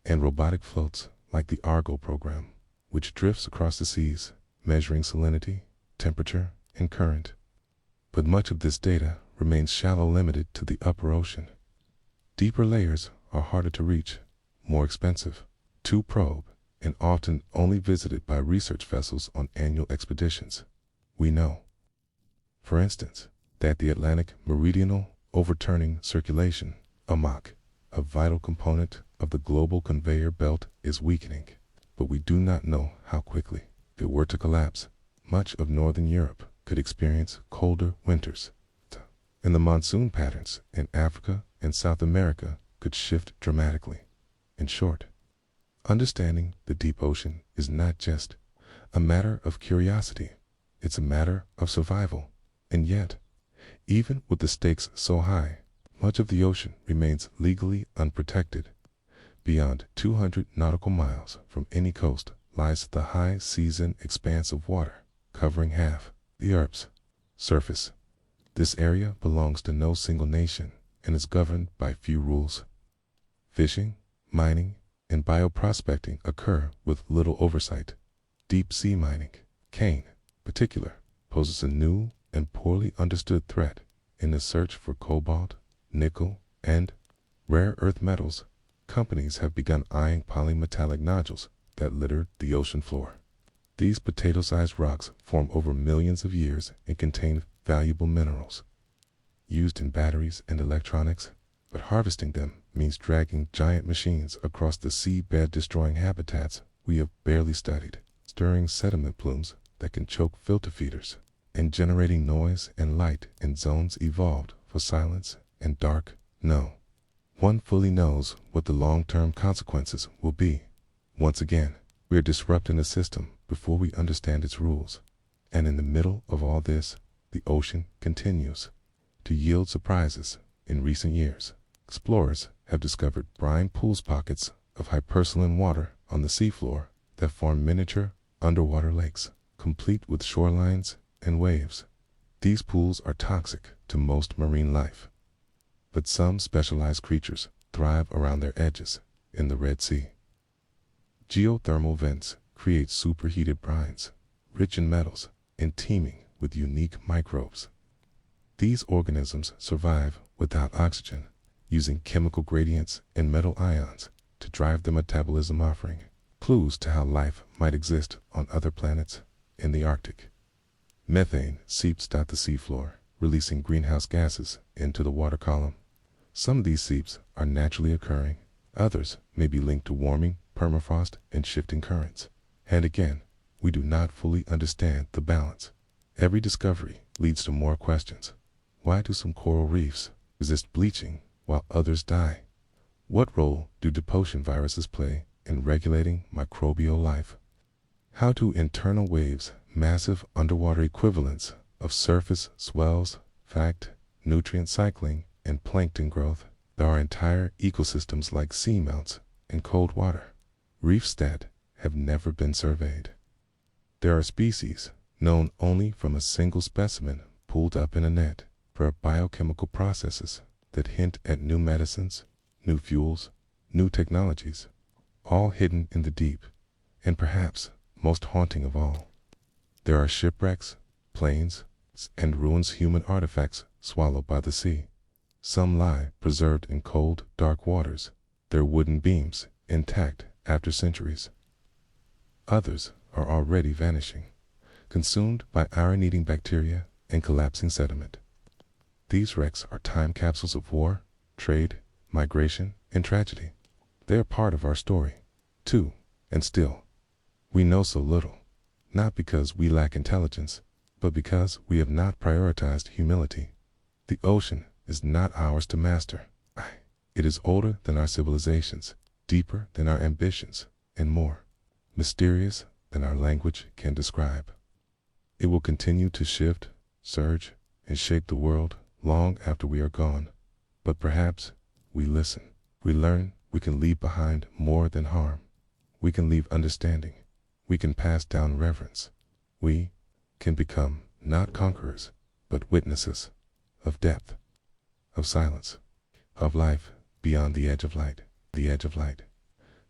and robotic floats like the Argo program, which drifts across the seas, measuring salinity, temperature, and current. But much of this data remains shallow, limited to the upper ocean. Deeper layers are harder to reach, more expensive to probe, and often only visited by research vessels on annual expeditions. We know, for instance, that the Atlantic meridional overturning circulation, AMOC, a vital component of the global conveyor belt, is weakening, but we do not know how quickly. If it were to collapse, much of northern Europe could experience colder winters, and the monsoon patterns in Africa and South America could shift dramatically. In short, understanding the deep ocean is not just a matter of curiosity, it's a matter of survival. And yet, even with the stakes so high, much of the ocean remains legally unprotected. Beyond 200 nautical miles from any coast lies the high season expanse of water, covering half the Earth's surface. This area belongs to no single nation and is governed by few rules. Fishing, mining, and bioprospecting occur with little oversight. Deep sea mining, cane, in particular, poses a new and poorly understood threat in the search for cobalt, nickel, and rare earth metals. Companies have begun eyeing polymetallic nodules that litter the ocean floor. These potato-sized rocks form over millions of years and contain valuable minerals used in batteries and electronics, but harvesting them means dragging giant machines across the seabed, destroying habitats we have barely studied, stirring sediment plumes that can choke filter feeders, and generating noise and light in zones evolved for silence and dark. No one fully knows what the long-term consequences will be. Once again, we are disrupting the system before we understand its rules. And in the middle of all this, the ocean continues to yield surprises. In recent years, explorers have discovered brine pools, pockets of hypersaline water on the seafloor that form miniature underwater lakes, complete with shorelines and waves. These pools are toxic to most marine life, but some specialized creatures thrive around their edges in the Red Sea. Geothermal vents create superheated brines, rich in metals and teeming with unique microbes. These organisms survive without oxygen, using chemical gradients and metal ions to drive their metabolism, offering clues to how life might exist on other planets in the Arctic. Methane seeps out the seafloor, releasing greenhouse gases into the water column. Some of these seeps are naturally occurring, others may be linked to warming, permafrost, and shifting currents. And again, we do not fully understand the balance. Every discovery leads to more questions. Why do some coral reefs resist bleaching while others die? What role do depotion viruses play in regulating microbial life? How do internal waves, massive underwater equivalents of surface swells, nutrient cycling, and plankton growth, there are entire ecosystems like seamounts and cold water reefs that have never been surveyed. There are species known only from a single specimen pulled up in a net for biochemical processes that hint at new medicines, new fuels, new technologies, all hidden in the deep. And perhaps most haunting of all, there are shipwrecks, planes, and ruins, human artifacts swallowed by the sea. Some lie preserved in cold, dark waters, their wooden beams intact after centuries. Others are already vanishing, consumed by iron-eating bacteria and collapsing sediment. These wrecks are time capsules of war, trade, migration, and tragedy. They are part of our story, too, and still, we know so little, not because we lack intelligence, but because we have not prioritized humility. The ocean is not ours to master. It is older than our civilizations, deeper than our ambitions, and more mysterious than our language can describe. It will continue to shift, surge, and shape the world long after we are gone. But perhaps we listen. We learn we can leave behind more than harm. We can leave understanding. We can pass down reverence. We can become not conquerors, but witnesses of depth, of silence, of life beyond the edge of light. The edge of light.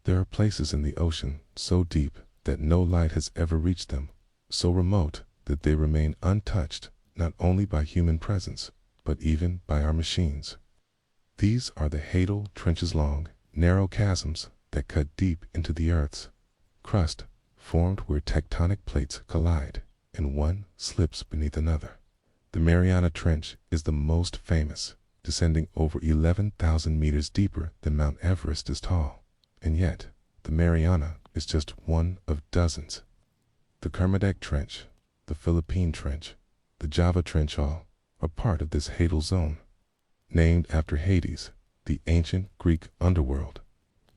There are places in the ocean so deep that no light has ever reached them, so remote that they remain untouched not only by human presence, but even by our machines. These are the Hadal Trenches, long, narrow chasms that cut deep into the Earth's crust, formed where tectonic plates collide, and one slips beneath another. The Mariana Trench is the most famous, descending over 11,000 meters deeper than Mount Everest is tall. And yet, the Mariana is just one of dozens. The Kermadec Trench, the Philippine Trench, the Java Trench, all are part of this Hadal zone, named after Hades, the ancient Greek underworld.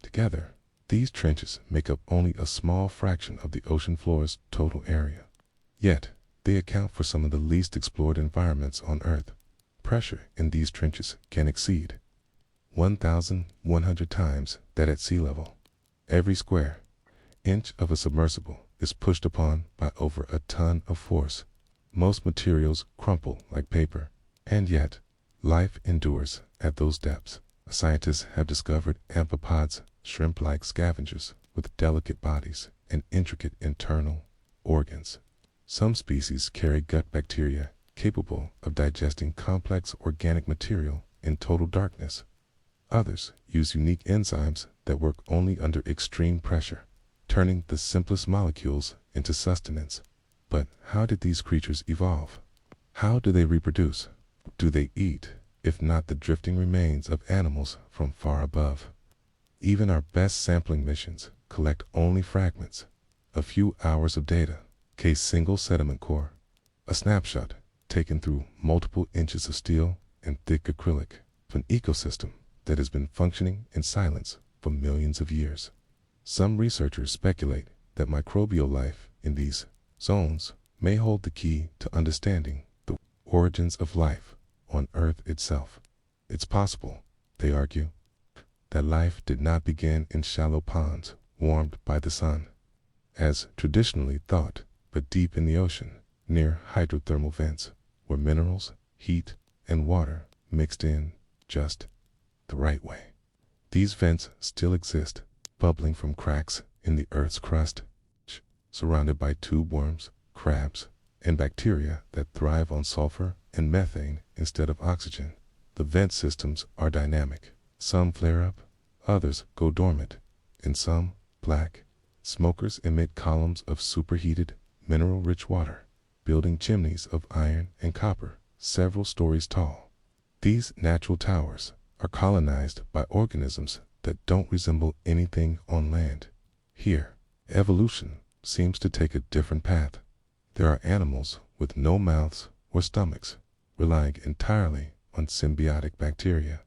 Together, these trenches make up only a small fraction of the ocean floor's total area. Yet, they account for some of the least explored environments on Earth. Pressure in these trenches can exceed 1,100 times that at sea level. Every square inch of a submersible is pushed upon by over a ton of force. Most materials crumple like paper, and yet life endures at those depths. Scientists have discovered amphipods, shrimp-like scavengers with delicate bodies and intricate internal organs. Some species carry gut bacteria capable of digesting complex organic material in total darkness. Others use unique enzymes that work only under extreme pressure, turning the simplest molecules into sustenance. But how did these creatures evolve? How do they reproduce? Do they eat, if not the drifting remains of animals from far above? Even our best sampling missions collect only fragments, a few hours of data, a single sediment core, a snapshot taken through multiple inches of steel and thick acrylic of an ecosystem that has been functioning in silence for millions of years. Some researchers speculate that microbial life in these zones may hold the key to understanding the origins of life on Earth itself. It's possible, they argue, that life did not begin in shallow ponds warmed by the sun, as traditionally thought, but deep in the ocean, near hydrothermal vents, where minerals, heat, and water mixed in just the right way. These vents still exist, bubbling from cracks in the Earth's crust, surrounded by tube worms, crabs, and bacteria that thrive on sulfur and methane instead of oxygen. The vent systems are dynamic. Some flare up, others go dormant, and some, black, smokers emit columns of superheated, mineral-rich water, building chimneys of iron and copper, several stories tall. These natural towers are colonized by organisms that don't resemble anything on land. Here, evolution seems to take a different path. There are animals with no mouths or stomachs, relying entirely on symbiotic bacteria.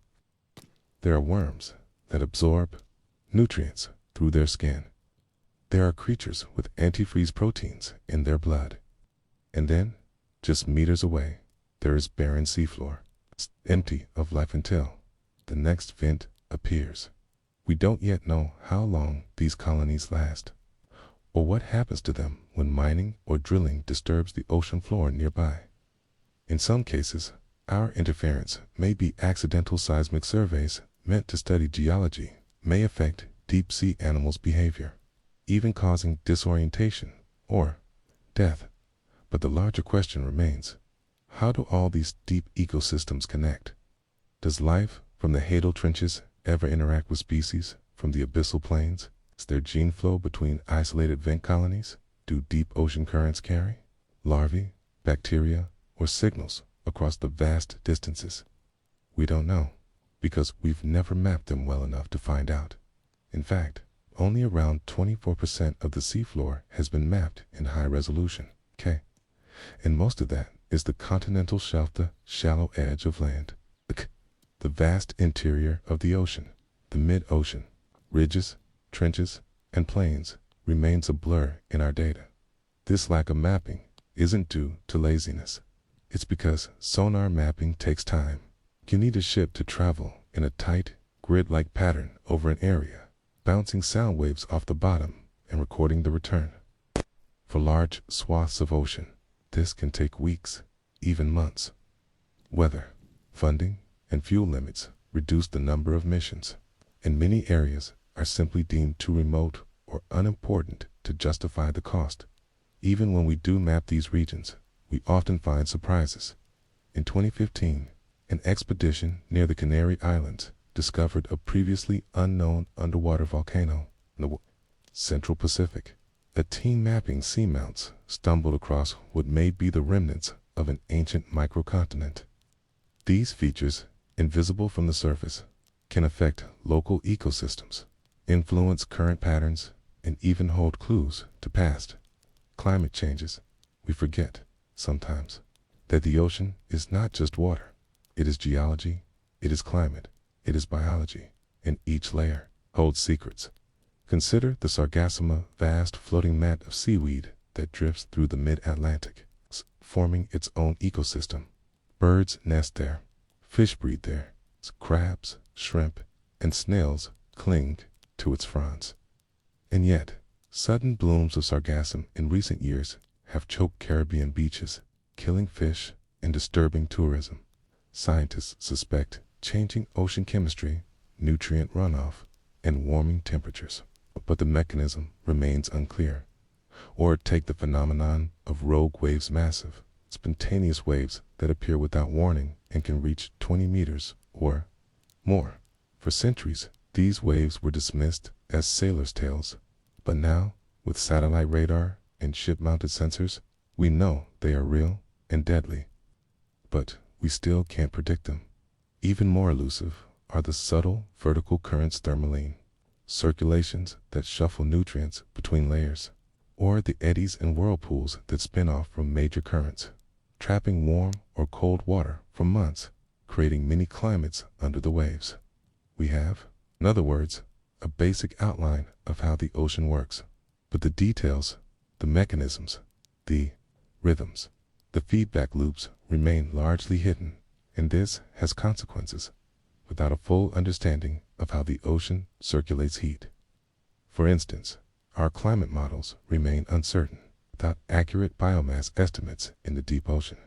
There are worms that absorb nutrients through their skin. There are creatures with antifreeze proteins in their blood. And then, just meters away, there is barren seafloor, empty of life until the next vent appears. We don't yet know how long these colonies last, or what happens to them when mining or drilling disturbs the ocean floor nearby. In some cases, our interference may be accidental. Seismic surveys meant to study geology may affect deep-sea animals' behavior, even causing disorientation or death. But the larger question remains, how do all these deep ecosystems connect? Does life from the Hadal trenches ever interact with species from the abyssal plains? Is there gene flow between isolated vent colonies? Do deep ocean currents carry larvae, bacteria, or signals across the vast distances? We don't know, because we've never mapped them well enough to find out. In fact, only around 24% of the seafloor has been mapped in high resolution, and most of that is the continental shelf, the shallow edge of land. The vast interior of the ocean, the mid-ocean, ridges, trenches, and plains, remains a blur in our data. This lack of mapping isn't due to laziness. It's because sonar mapping takes time. You need a ship to travel in a tight, grid-like pattern over an area, bouncing sound waves off the bottom and recording the return. For large swaths of ocean, this can take weeks, even months. Weather, funding, and fuel limits reduce the number of missions, and many areas are simply deemed too remote or unimportant to justify the cost. Even when we do map these regions, we often find surprises. In 2015, an expedition near the Canary Islands discovered a previously unknown underwater volcano in the Central Pacific. A team mapping seamounts stumbled across what may be the remnants of an ancient microcontinent. These features, invisible from the surface, can affect local ecosystems, influence current patterns, and even hold clues to past climate changes. We forget, sometimes, that the ocean is not just water. It is geology, it is climate, it is biology, and each layer holds secrets. Consider the Sargassuma, vast floating mat of seaweed that drifts through the mid-Atlantic, forming its own ecosystem. Birds nest there, fish breed there, crabs, shrimp, and snails cling to its fronds. And yet, sudden blooms of sargassum in recent years have choked Caribbean beaches, killing fish and disturbing tourism. Scientists suspect changing ocean chemistry, nutrient runoff, and warming temperatures. But the mechanism remains unclear. Or take the phenomenon of rogue waves, massive, spontaneous waves that appear without warning and can reach 20 meters or more. For centuries, these waves were dismissed as sailors' tales. But now, with satellite radar and ship-mounted sensors, we know they are real and deadly. But we still can't predict them. Even more elusive are the subtle vertical currents, thermaline, circulations that shuffle nutrients between layers, or the eddies and whirlpools that spin off from major currents, trapping warm or cold water for months, creating mini climates under the waves. We have, in other words, a basic outline of how the ocean works, but the details, the mechanisms, the rhythms, the feedback loops remain largely hidden, and this has consequences. Without a full understanding of how the ocean circulates heat. For instance, our climate models remain uncertain. Without accurate biomass estimates in the deep ocean,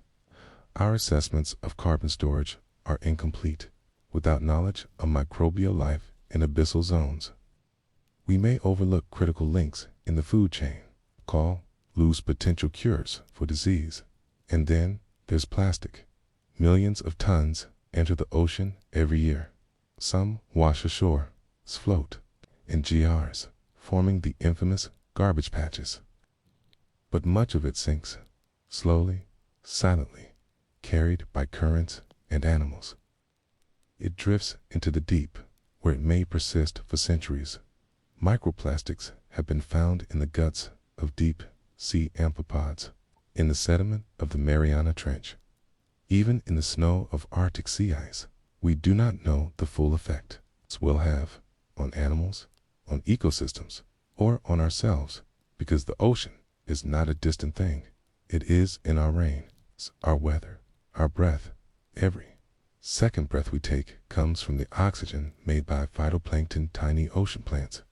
our assessments of carbon storage are incomplete. Without knowledge of microbial life in abyssal zones. We may overlook critical links in the food chain, lose potential cures for disease. And then there's plastic. Millions of tons enter the ocean every year. Some wash ashore, float in GRs, forming the infamous garbage patches. But much of it sinks, slowly, silently, carried by currents and animals. It drifts into the deep, where it may persist for centuries. Microplastics have been found in the guts of deep sea amphipods, in the sediment of the Mariana Trench, even in the snow of Arctic sea ice. We do not know the full effect this will have on animals, on ecosystems, or on ourselves, because the ocean is not a distant thing. It is in our rain, our weather, our breath. Every second breath we take comes from the oxygen made by phytoplankton, tiny ocean plants.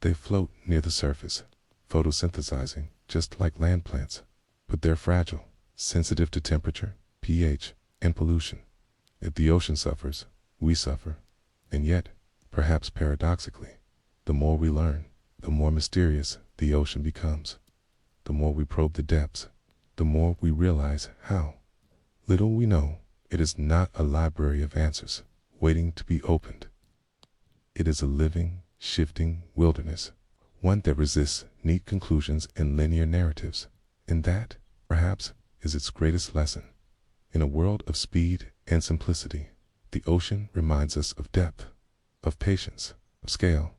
They float near the surface, photosynthesizing just like land plants, but they're fragile, sensitive to temperature, pH, and pollution. If the ocean suffers, we suffer. And yet, perhaps paradoxically, the more we learn, the more mysterious the ocean becomes. The more we probe the depths, the more we realize how little we know. It is not a library of answers waiting to be opened. It is a living, shifting wilderness, one that resists neat conclusions and linear narratives. And that, perhaps, is its greatest lesson. In a world of speed and simplicity, the ocean reminds us of depth, of patience, of scale.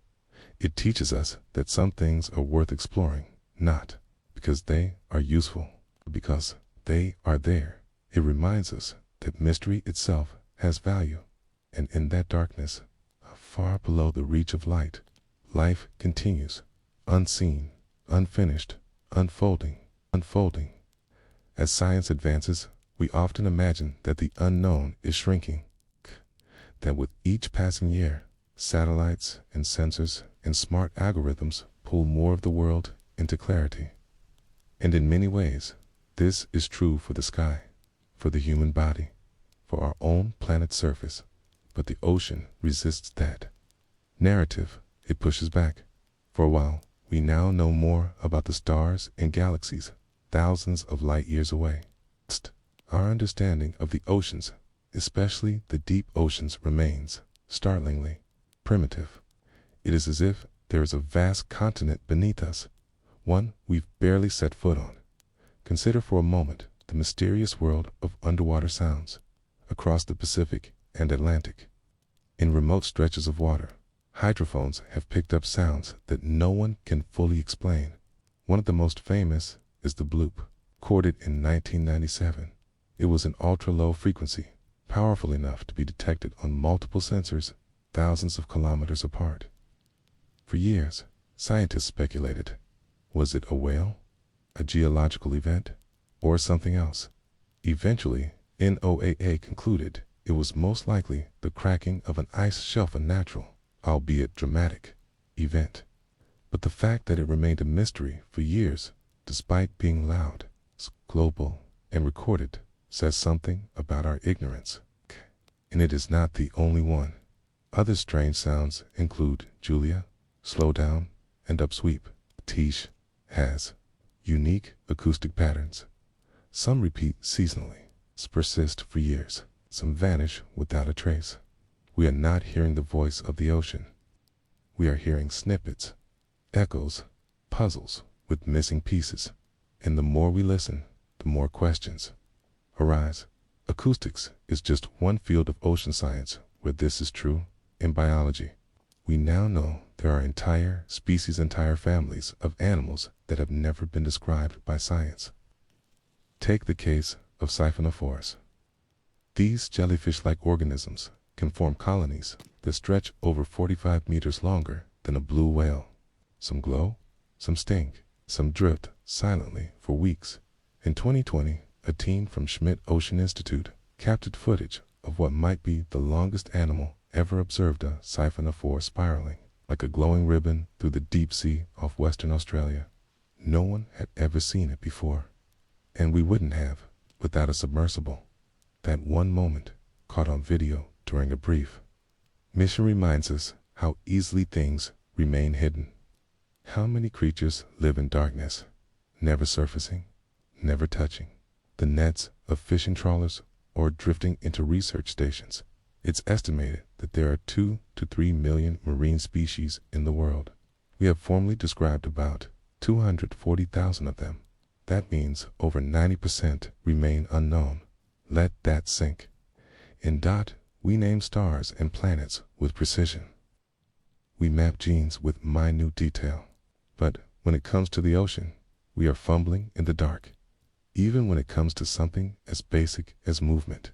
It teaches us that some things are worth exploring, not because they are useful, but because they are there. It reminds us that mystery itself has value, and in that darkness, far below the reach of light, life continues, unseen, unfinished, unfolding. As science advances, we often imagine that the unknown is shrinking, that with each passing year, satellites and sensors and smart algorithms pull more of the world into clarity. And in many ways, this is true for the sky, for the human body, for our own planet's surface. But the ocean resists that narrative. It pushes back. For a while, we now know more about the stars and galaxies thousands of light years away. Our understanding of the oceans, especially the deep oceans, remains startlingly primitive. It is as if there is a vast continent beneath us, one we've barely set foot on. Consider for a moment the mysterious world of underwater sounds across the Pacific and Atlantic. In remote stretches of water, hydrophones have picked up sounds that no one can fully explain. One of the most famous is the bloop, recorded in 1997. It was an ultra-low frequency, powerful enough to be detected on multiple sensors thousands of kilometers apart. For years, scientists speculated, was it a whale, a geological event, or something else? Eventually, NOAA concluded it was most likely the cracking of an ice shelf, a natural, albeit dramatic, event. But the fact that it remained a mystery for years, despite being loud, global, and recorded, says something about our ignorance. And it is not the only one. Other strange sounds include Julia, slow down, and upsweep. Tish has unique acoustic patterns. Some repeat seasonally, persist for years. Some vanish without a trace. We are not hearing the voice of the ocean. We are hearing snippets, echoes, puzzles with missing pieces. And the more we listen, the more questions arise. Acoustics is just one field of ocean science where this is true. In biology, we now know there are entire species, entire families of animals that have never been described by science. Take the case of siphonophores. These jellyfish-like organisms can form colonies that stretch over 45 meters longer than a blue whale. Some glow, some stink, some drift silently for weeks. In 2020, a team from Schmidt Ocean Institute captured footage of what might be the longest animal ever observed, a siphonophore spiraling like a glowing ribbon through the deep sea off Western Australia. No one had ever seen it before, and we wouldn't have without a submersible. That one moment, caught on video during a brief mission, reminds us how easily things remain hidden. How many creatures live in darkness, never surfacing, never touching the nets of fishing trawlers or drifting into research stations. It's estimated that there are 2 to 3 million marine species in the world. We have formally described about 240,000 of them. That means over 90% remain unknown. Let that sink. In DOT, we name stars and planets with precision. We map genes with minute detail. But when it comes to the ocean, we are fumbling in the dark, even when it comes to something as basic as movement.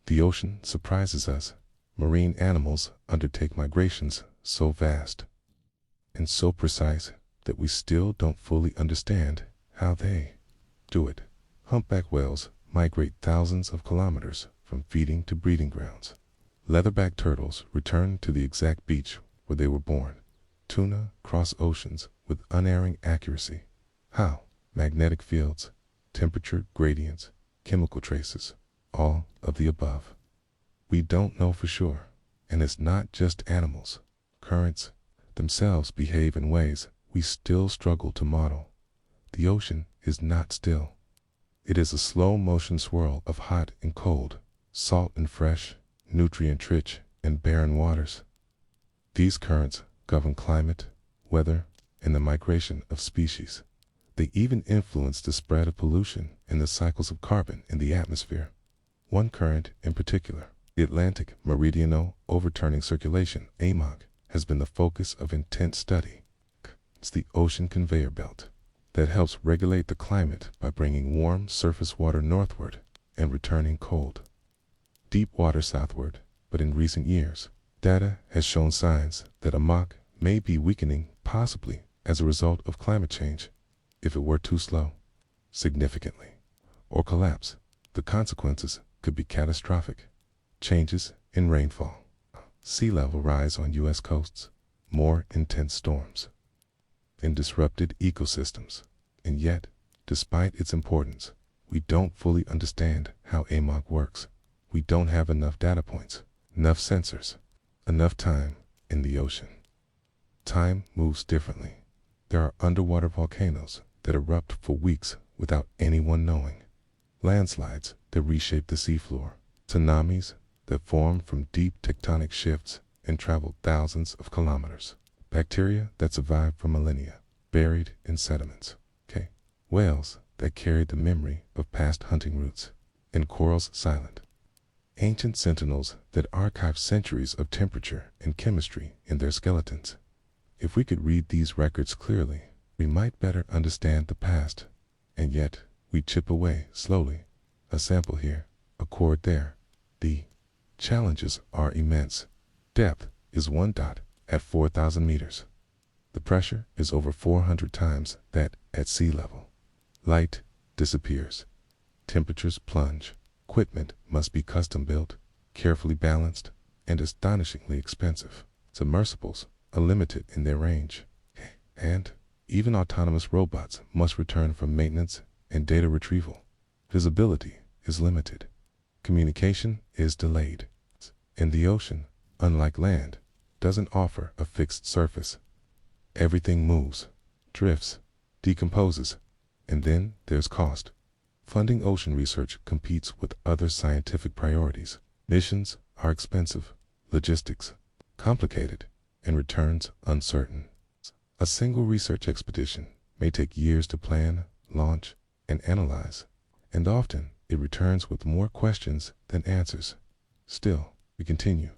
The ocean surprises us. Marine animals undertake migrations so vast and so precise that we still don't fully understand how they do it. Humpback whales migrate thousands of kilometers from feeding to breeding grounds. Leatherback turtles return to the exact beach where they were born. Tuna cross oceans with unerring accuracy. How? Magnetic fields, temperature gradients, chemical traces, all of the above. We don't know for sure, and it's not just animals. Currents themselves behave in ways we still struggle to model. The ocean is not still. It is a slow-motion swirl of hot and cold, salt and fresh, nutrient-rich and barren waters. These currents govern climate, weather, and the migration of species. They even influence the spread of pollution and the cycles of carbon in the atmosphere. One current in particular, the Atlantic Meridional Overturning Circulation, AMOC, has been the focus of intense study. It's the ocean conveyor belt that helps regulate the climate by bringing warm surface water northward and returning cold, deep water southward. But in recent years, data has shown signs that AMOC may be weakening, possibly as a result of climate change. If it were too slow, significantly, or collapse, the consequences could be catastrophic. Changes in rainfall, sea level rise on U.S. coasts, more intense storms, and disrupted ecosystems. And yet, despite its importance, we don't fully understand how AMOC works. We don't have enough data points, enough sensors, enough time in the ocean. Time moves differently. There are underwater volcanoes that erupt for weeks without anyone knowing, landslides that reshape the seafloor, tsunamis that form from deep tectonic shifts and travel thousands of kilometers, bacteria that survive for millennia, buried in sediments, whales that carry the memory of past hunting routes, and corals silent, ancient sentinels that archive centuries of temperature and chemistry in their skeletons. If we could read these records clearly, we might better understand the past, and yet we chip away slowly, a sample here, a chord there. The challenges are immense. Depth is 1 dot at 4,000 meters. The pressure is over 400 times that at sea level. Light disappears. Temperatures plunge. Equipment must be custom built, carefully balanced, and astonishingly expensive. Submersibles are limited in their range, and even autonomous robots must return for maintenance and data retrieval. Visibility is limited. Communication is delayed. And the ocean, unlike land, doesn't offer a fixed surface. Everything moves, drifts, decomposes, and then there's cost. Funding ocean research competes with other scientific priorities. Missions are expensive, logistics complicated, and returns uncertain. A single research expedition may take years to plan, launch, and analyze, and often it returns with more questions than answers. Still, we continue,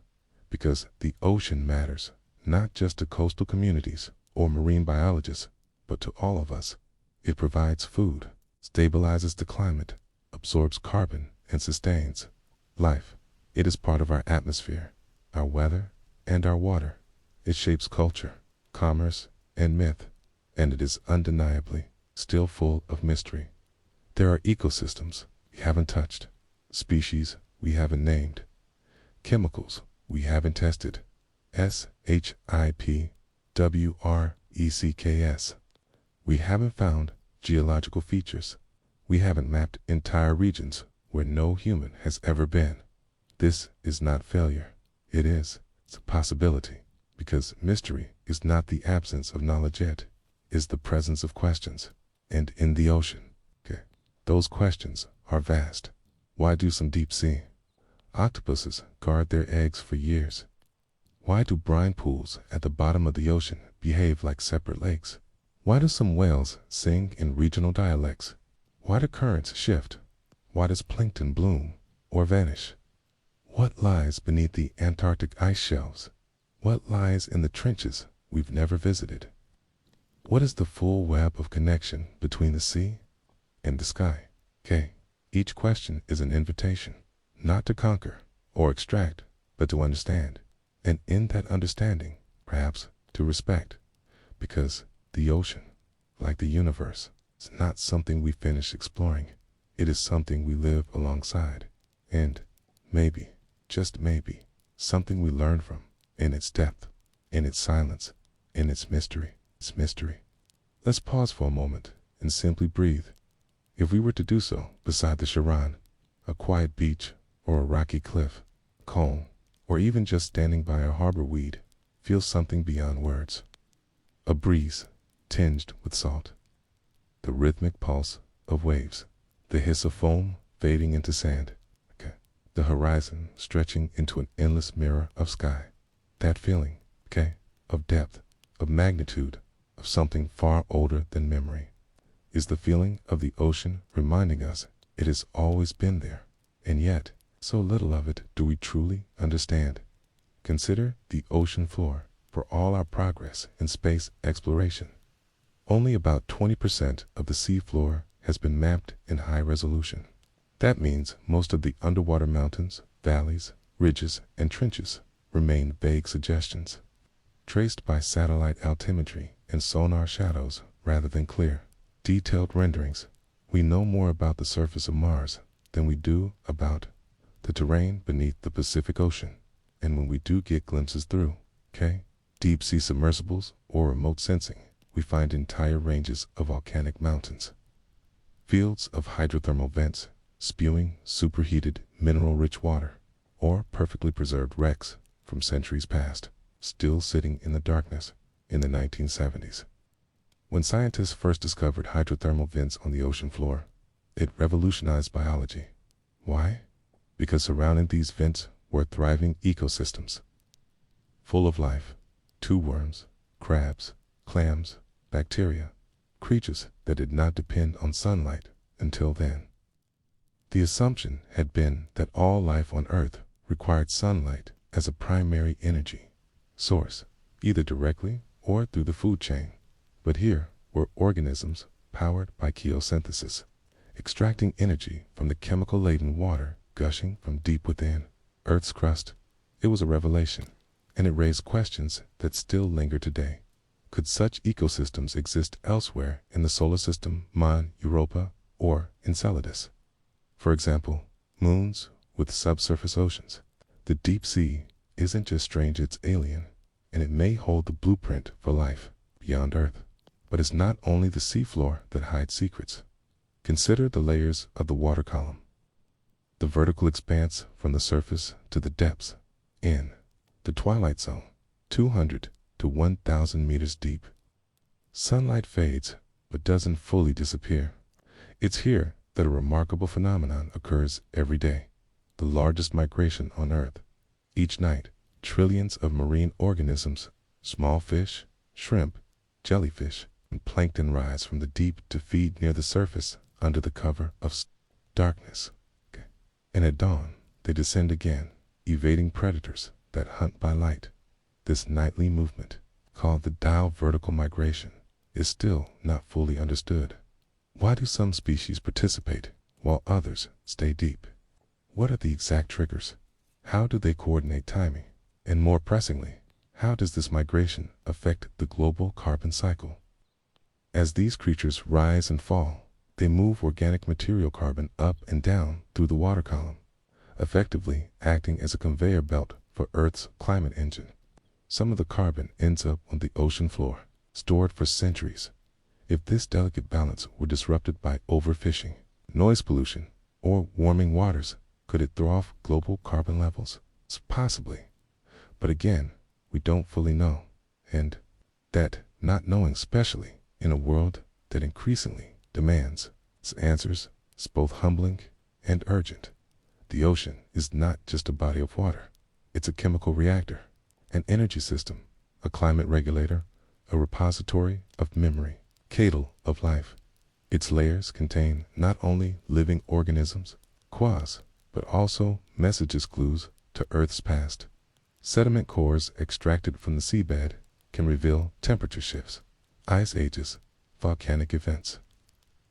because the ocean matters, not just to coastal communities or marine biologists, but to all of us. It provides food, stabilizes the climate, absorbs carbon, and sustains life. It is part of our atmosphere, our weather, and our water. It shapes culture, commerce, and myth, and it is undeniably still full of mystery. There are ecosystems we haven't touched, species we haven't named, chemicals we haven't tested, SHIPWRECKS. We haven't found geological features. We haven't mapped entire regions where no human has ever been. This is not failure. It's a possibility. Because mystery is not the absence of knowledge, it is the presence of questions. And in the ocean, those questions are vast. Why do some deep sea octopuses guard their eggs for years? Why do brine pools at the bottom of the ocean behave like separate lakes? Why do some whales sing in regional dialects? Why do currents shift? Why does plankton bloom or vanish? What lies beneath the Antarctic ice shelves? What lies in the trenches we've never visited? What is the full web of connection between the sea and the sky? Each question is an invitation, not to conquer or extract, but to understand. And in that understanding, perhaps to respect. Because the ocean, like the universe, is not something we finish exploring. It is something we live alongside. And maybe, just maybe, something we learn from, in its depth, in its silence, in its mystery. Its mystery. Let's pause for a moment and simply breathe. If we were to do so beside the Charon, a quiet beach or a rocky cliff, calm, or even just standing by a harbor weed, feel something beyond words. A breeze tinged with salt, the rhythmic pulse of waves, the hiss of foam fading into sand, the horizon stretching into an endless mirror of sky. That feeling, of depth, of magnitude, of something far older than memory, is the feeling of the ocean reminding us it has always been there, and yet so little of it do we truly understand. Consider the ocean floor. For all our progress in space exploration, only about 20% of the sea floor has been mapped in high resolution. That means most of the underwater mountains, valleys, ridges, and trenches remain vague suggestions, traced by satellite altimetry and sonar shadows rather than clear, detailed renderings. We know more about the surface of Mars than we do about the terrain beneath the Pacific Ocean. And when we do get glimpses through, deep sea submersibles or remote sensing, we find entire ranges of volcanic mountains, fields of hydrothermal vents spewing superheated mineral-rich water, or perfectly preserved wrecks from centuries past, still sitting in the darkness in the 1970s. When scientists first discovered hydrothermal vents on the ocean floor, it revolutionized biology. Why? Because surrounding these vents were thriving ecosystems, full of life. Tube worms, crabs, clams, bacteria, creatures that did not depend on sunlight until then. The assumption had been that all life on Earth required sunlight as a primary energy source, either directly or through the food chain. But here were organisms powered by chemosynthesis, extracting energy from the chemical-laden water gushing from deep within Earth's crust. It was a revelation, and it raised questions that still linger today. Could such ecosystems exist elsewhere in the solar system, Europa, or Enceladus? For example, moons with subsurface oceans. The deep sea isn't just strange, it's alien, and it may hold the blueprint for life beyond Earth. But it's not only the seafloor that hides secrets. Consider the layers of the water column, the vertical expanse from the surface to the depths. In the twilight zone, 200 to 1,000 meters deep, sunlight fades but doesn't fully disappear. It's here that a remarkable phenomenon occurs every day, the largest migration on Earth. Each night, trillions of marine organisms, small fish, shrimp, jellyfish, and plankton rise from the deep to feed near the surface under the cover of darkness. And at dawn, they descend again, evading predators that hunt by light. This nightly movement, called the diel vertical migration, is still not fully understood. Why do some species participate while others stay deep? What are the exact triggers? How do they coordinate timing? And more pressingly, how does this migration affect the global carbon cycle? As these creatures rise and fall, they move organic material carbon up and down through the water column, effectively acting as a conveyor belt for Earth's climate engine. Some of the carbon ends up on the ocean floor, stored for centuries. If this delicate balance were disrupted by overfishing, noise pollution, or warming waters, could it throw off global carbon levels? Possibly. But again, we don't fully know, and that not knowing, especially in a world that increasingly demands its answers, is both humbling and urgent. The ocean is not just a body of water. It's a chemical reactor, an energy system, a climate regulator, a repository of memory, cradle of life. Its layers contain not only living organisms, quas, but also messages, clues to Earth's past. Sediment cores extracted from the seabed can reveal temperature shifts, ice ages, volcanic events,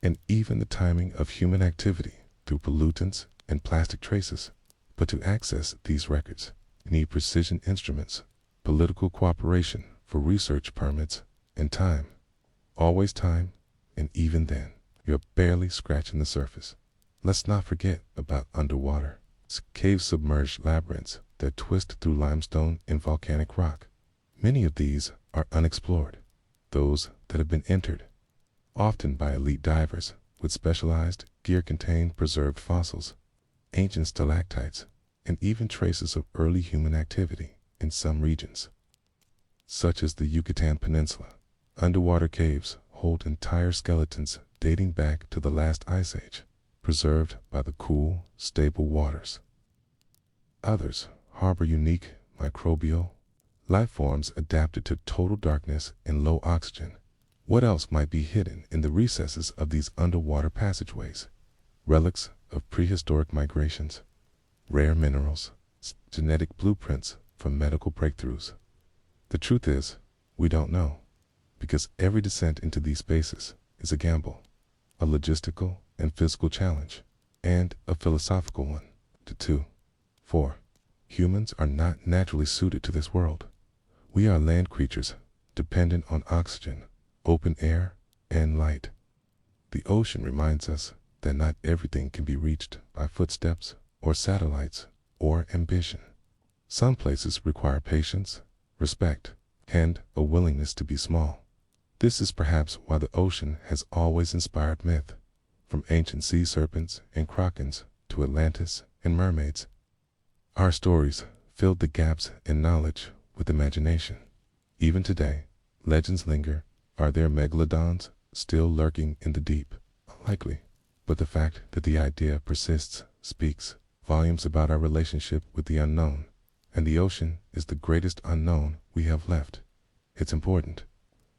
and even the timing of human activity through pollutants and plastic traces. But to access these records, you need precision instruments, political cooperation for research permits, and time. Always time, and even then, you're barely scratching the surface. Let's not forget about underwater. Cave-submerged labyrinths that twist through limestone and volcanic rock. Many of these are unexplored. Those that have been entered, often by elite divers with specialized gear, contain preserved fossils, ancient stalactites, and even traces of early human activity in some regions, such as the Yucatan Peninsula. Underwater caves hold entire skeletons dating back to the last ice age, preserved by the cool, stable waters. Others harbor unique microbial life forms adapted to total darkness and low oxygen. What else might be hidden in the recesses of these underwater passageways? Relics of prehistoric migrations, rare minerals, genetic blueprints from medical breakthroughs. The truth is, we don't know, because every descent into these spaces is a gamble, a logistical and physical challenge, and a philosophical one. 4. Humans are not naturally suited to this world. We are land creatures, dependent on oxygen, open air, and light. The ocean reminds us that not everything can be reached by footsteps or satellites or ambition. Some places require patience, respect, and a willingness to be small. This is perhaps why the ocean has always inspired myth, from ancient sea serpents and krakens to Atlantis and mermaids. Our stories filled the gaps in knowledge with imagination. Even today, legends linger. Are there megalodons still lurking in the deep? Unlikely. But the fact that the idea persists speaks volumes about our relationship with the unknown, and the ocean is the greatest unknown we have left. It's important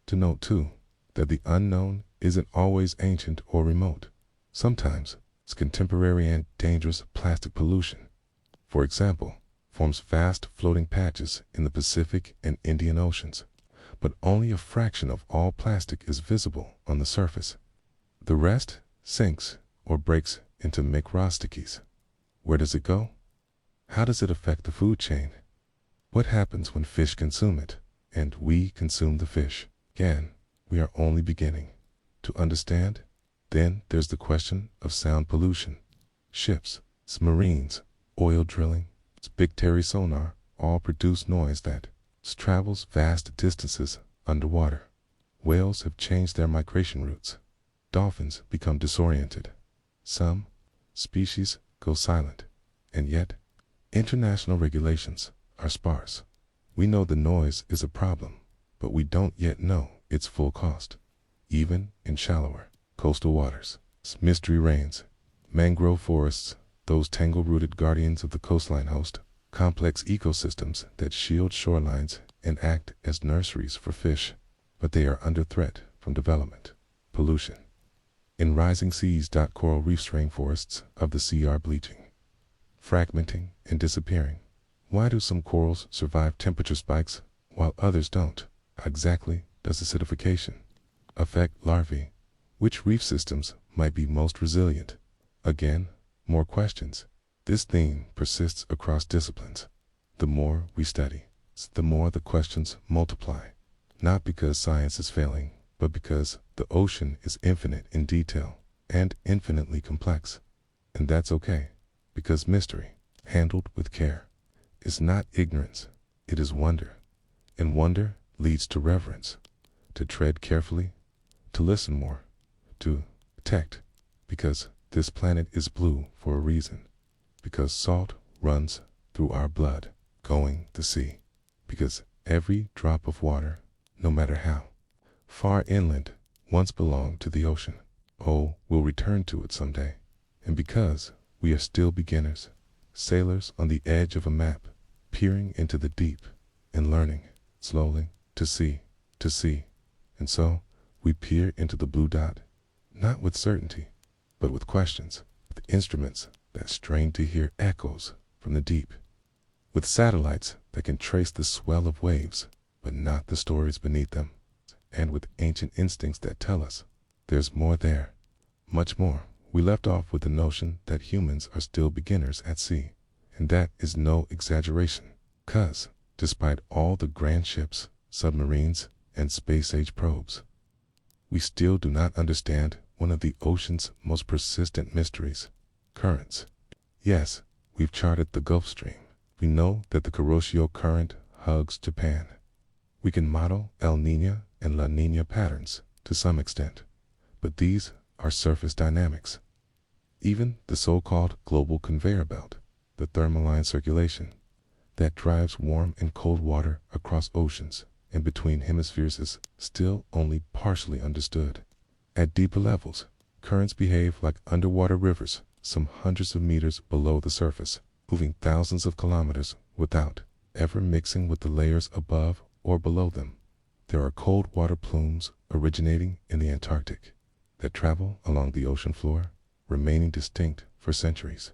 to note, too, that the unknown isn't always ancient or remote. Sometimes it's contemporary, and dangerous plastic pollution, for example, forms vast floating patches in the Pacific and Indian Oceans, but only a fraction of all plastic is visible on the surface. The rest sinks or breaks into microplastics. Where does it go? How does it affect the food chain? What happens when fish consume it, and we consume the fish? Again, we are only beginning to understand. Then there's the question of sound pollution. Ships, submarines, oil drilling, spectatory sonar all produce noise that travels vast distances underwater. Whales have changed their migration routes. Dolphins become disoriented. Some species go silent. And yet, international regulations are sparse. We know the noise is a problem, but we don't yet know its full cost. Even in shallower coastal waters, mystery reigns. Mangrove forests, those tangle-rooted guardians of the coastline, host complex ecosystems that shield shorelines and act as nurseries for fish, but they are under threat from development, pollution. In rising seas, coral reefs, rainforests of the sea are bleaching, fragmenting, and disappearing. Why do some corals survive temperature spikes while others don't? How exactly does acidification affect larvae? Which reef systems might be most resilient? Again, more questions. This theme persists across disciplines. The more we study, the more the questions multiply. Not because science is failing, but because the ocean is infinite in detail and infinitely complex. And that's okay, because mystery, handled with care, is not ignorance, it is wonder. And wonder leads to reverence, to tread carefully, to listen more, to detect, because this planet is blue for a reason, because salt runs through our blood, going to sea, because Every drop of water, no matter how far inland, once belonged to the ocean. Oh, we'll return to it someday. And because we are still beginners, sailors on the edge of a map, peering into the deep and learning, slowly, to see. And so, we peer into the blue dot, not with certainty, but with questions, with instruments that strain to hear echoes from the deep, with satellites that can trace the swell of waves, but not the stories beneath them, and with ancient instincts that tell us there's more there, much more. We left off with the notion that humans are still beginners at sea, and that is no exaggeration, 'cause despite all the grand ships, submarines, and space-age probes, we still do not understand one of the ocean's most persistent mysteries: currents. Yes, we've charted the Gulf Stream. We know that the Kuroshio Current hugs Japan. We can model El Niño and La Niña patterns to some extent, but these are surface dynamics. Even the so-called global conveyor belt, the thermaline circulation, that drives warm and cold water across oceans and between hemispheres, is still only partially understood. At deeper levels, currents behave like underwater rivers some hundreds of meters below the surface, moving thousands of kilometers without ever mixing with the layers above or below them. There are cold water plumes originating in the Antarctic that travel along the ocean floor, remaining distinct for centuries.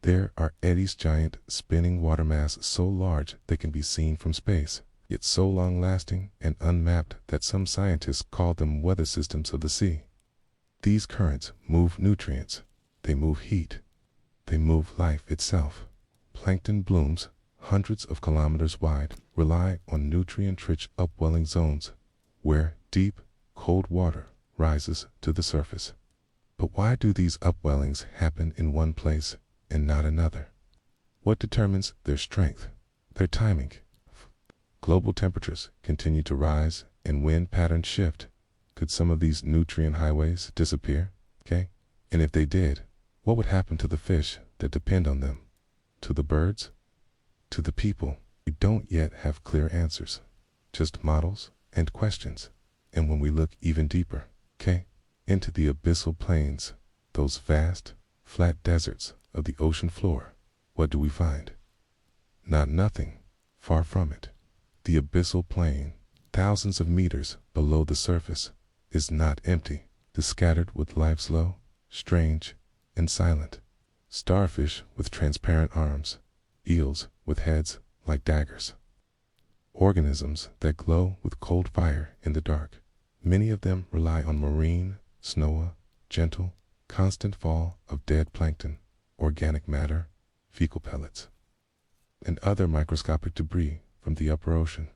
There are eddies, giant spinning water mass so large they can be seen from space, yet so long-lasting and unmapped that some scientists call them weather systems of the sea. These currents move nutrients, they move heat, they move life itself. Plankton blooms, hundreds of kilometers wide, rely on nutrient-rich upwelling zones where deep, cold water rises to the surface. But why do these upwellings happen in one place and not another? What determines their strength, their timing? Global temperatures continue to rise and wind patterns shift. Could some of these nutrient highways disappear? And if they did, what would happen to the fish that depend on them? To the birds? To the people? We don't yet have clear answers, just models and questions. And when we look even deeper, into the abyssal plains, those vast, flat deserts of the ocean floor, what do we find? Not nothing, far from it. The abyssal plain, thousands of meters below the surface, is not empty. It is scattered with life, slow, strange, and silent. Starfish with transparent arms, eels with heads like daggers, organisms that glow with cold fire in the dark. Many of them rely on marine, gentle, constant fall of dead plankton, organic matter, fecal pellets, and other microscopic debris from the upper ocean.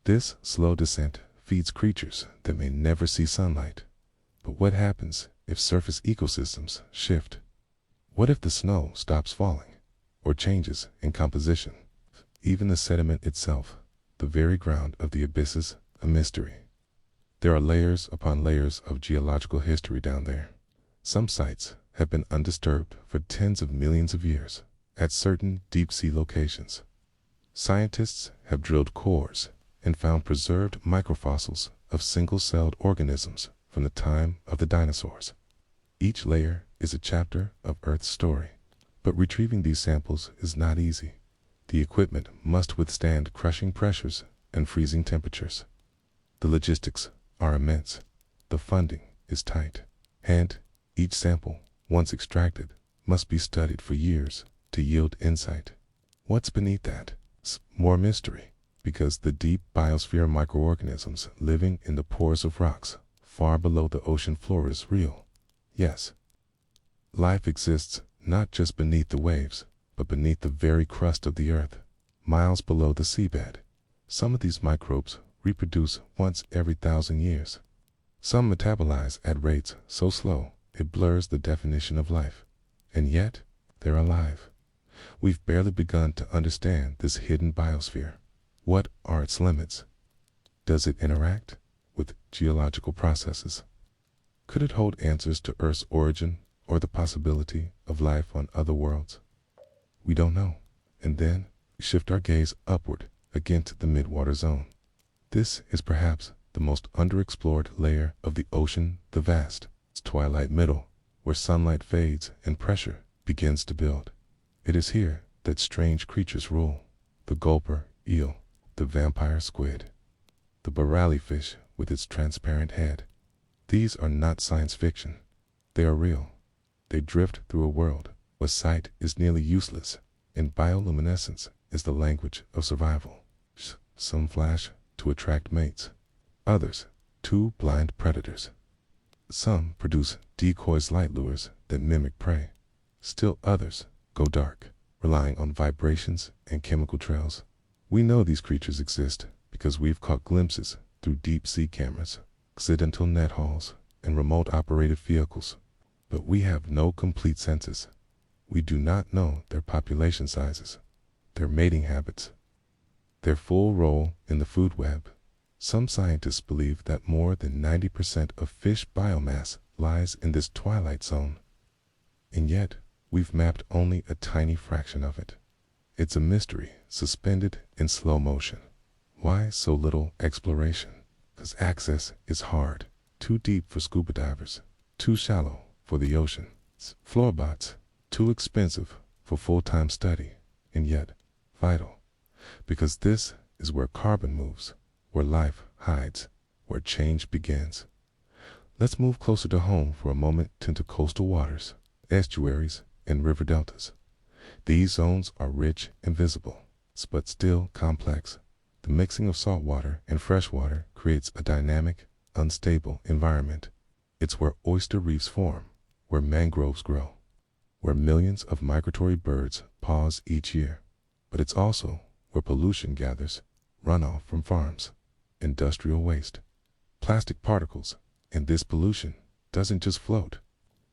This slow descent feeds creatures that may never see sunlight. But what happens if surface ecosystems shift? What if the snow stops falling or changes in composition? Even the sediment itself, the very ground of the abyss, is a mystery. There are layers upon layers of geological history down there. Some sites have been undisturbed for tens of millions of years at certain deep-sea locations. Scientists have drilled cores and found preserved microfossils of single-celled organisms from the time of the dinosaurs. Each layer is a chapter of Earth's story. But retrieving these samples is not easy. The equipment must withstand crushing pressures and freezing temperatures. The logistics are immense. The funding is tight. And each sample, once extracted, must be studied for years to yield insight. What's beneath that? More mystery, because the deep biosphere microorganisms living in the pores of rocks far below the ocean floor is real. Yes, life exists not just beneath the waves, but beneath the very crust of the earth, miles below the seabed. Some of these microbes reproduce once every 1,000 years. Some metabolize at rates so slow it blurs the definition of life. And yet, they're alive. We've barely begun to understand this hidden biosphere. What are its limits? Does it interact with geological processes? Could it hold answers to Earth's origin or the possibility of life on other worlds? We don't know. And then we shift our gaze upward against the midwater zone. This is perhaps the most underexplored layer of the ocean, the vast twilight middle, where sunlight fades and pressure begins to build. It is here that strange creatures rule: the gulper eel, the vampire squid, the barrelly fish with its transparent head. These are not science fiction. They are real. They drift through a world where sight is nearly useless, and bioluminescence is the language of survival. Some flash to attract mates, others to blind predators. Some produce decoys, light lures that mimic prey. Still others go dark, relying on vibrations and chemical trails. We know these creatures exist because we've caught glimpses through deep-sea cameras, accidental net hauls, and remote-operated vehicles. But we have no complete census. We do not know their population sizes, their mating habits, their full role in the food web. Some scientists believe that more than 90% of fish biomass lies in this twilight zone. And yet, we've mapped only a tiny fraction of it. It's a mystery suspended in slow motion. Why so little exploration? Because access is hard, too deep for scuba divers, too shallow for the ocean's floorbots, too expensive for full-time study, and yet vital, because this is where carbon moves, where life hides, where change begins. Let's move closer to home for a moment into coastal waters, estuaries, and river deltas. These zones are rich and visible, but still complex. The mixing of salt water and fresh water creates a dynamic, unstable environment. It's where oyster reefs form, where mangroves grow, where millions of migratory birds pause each year. But it's also where pollution gathers, runoff from farms, industrial waste, plastic particles, and this pollution doesn't just float.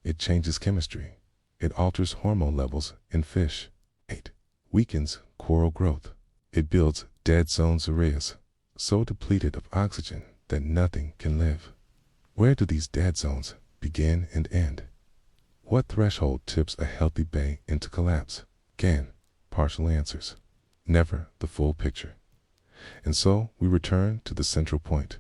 It changes chemistry. It alters hormone levels in fish. It weakens coral growth. It builds dead zone areas, so depleted of oxygen that nothing can live. Where do these dead zones begin and end? What threshold tips a healthy bay into collapse? Again, partial answers, never the full picture. And so we return to the central point.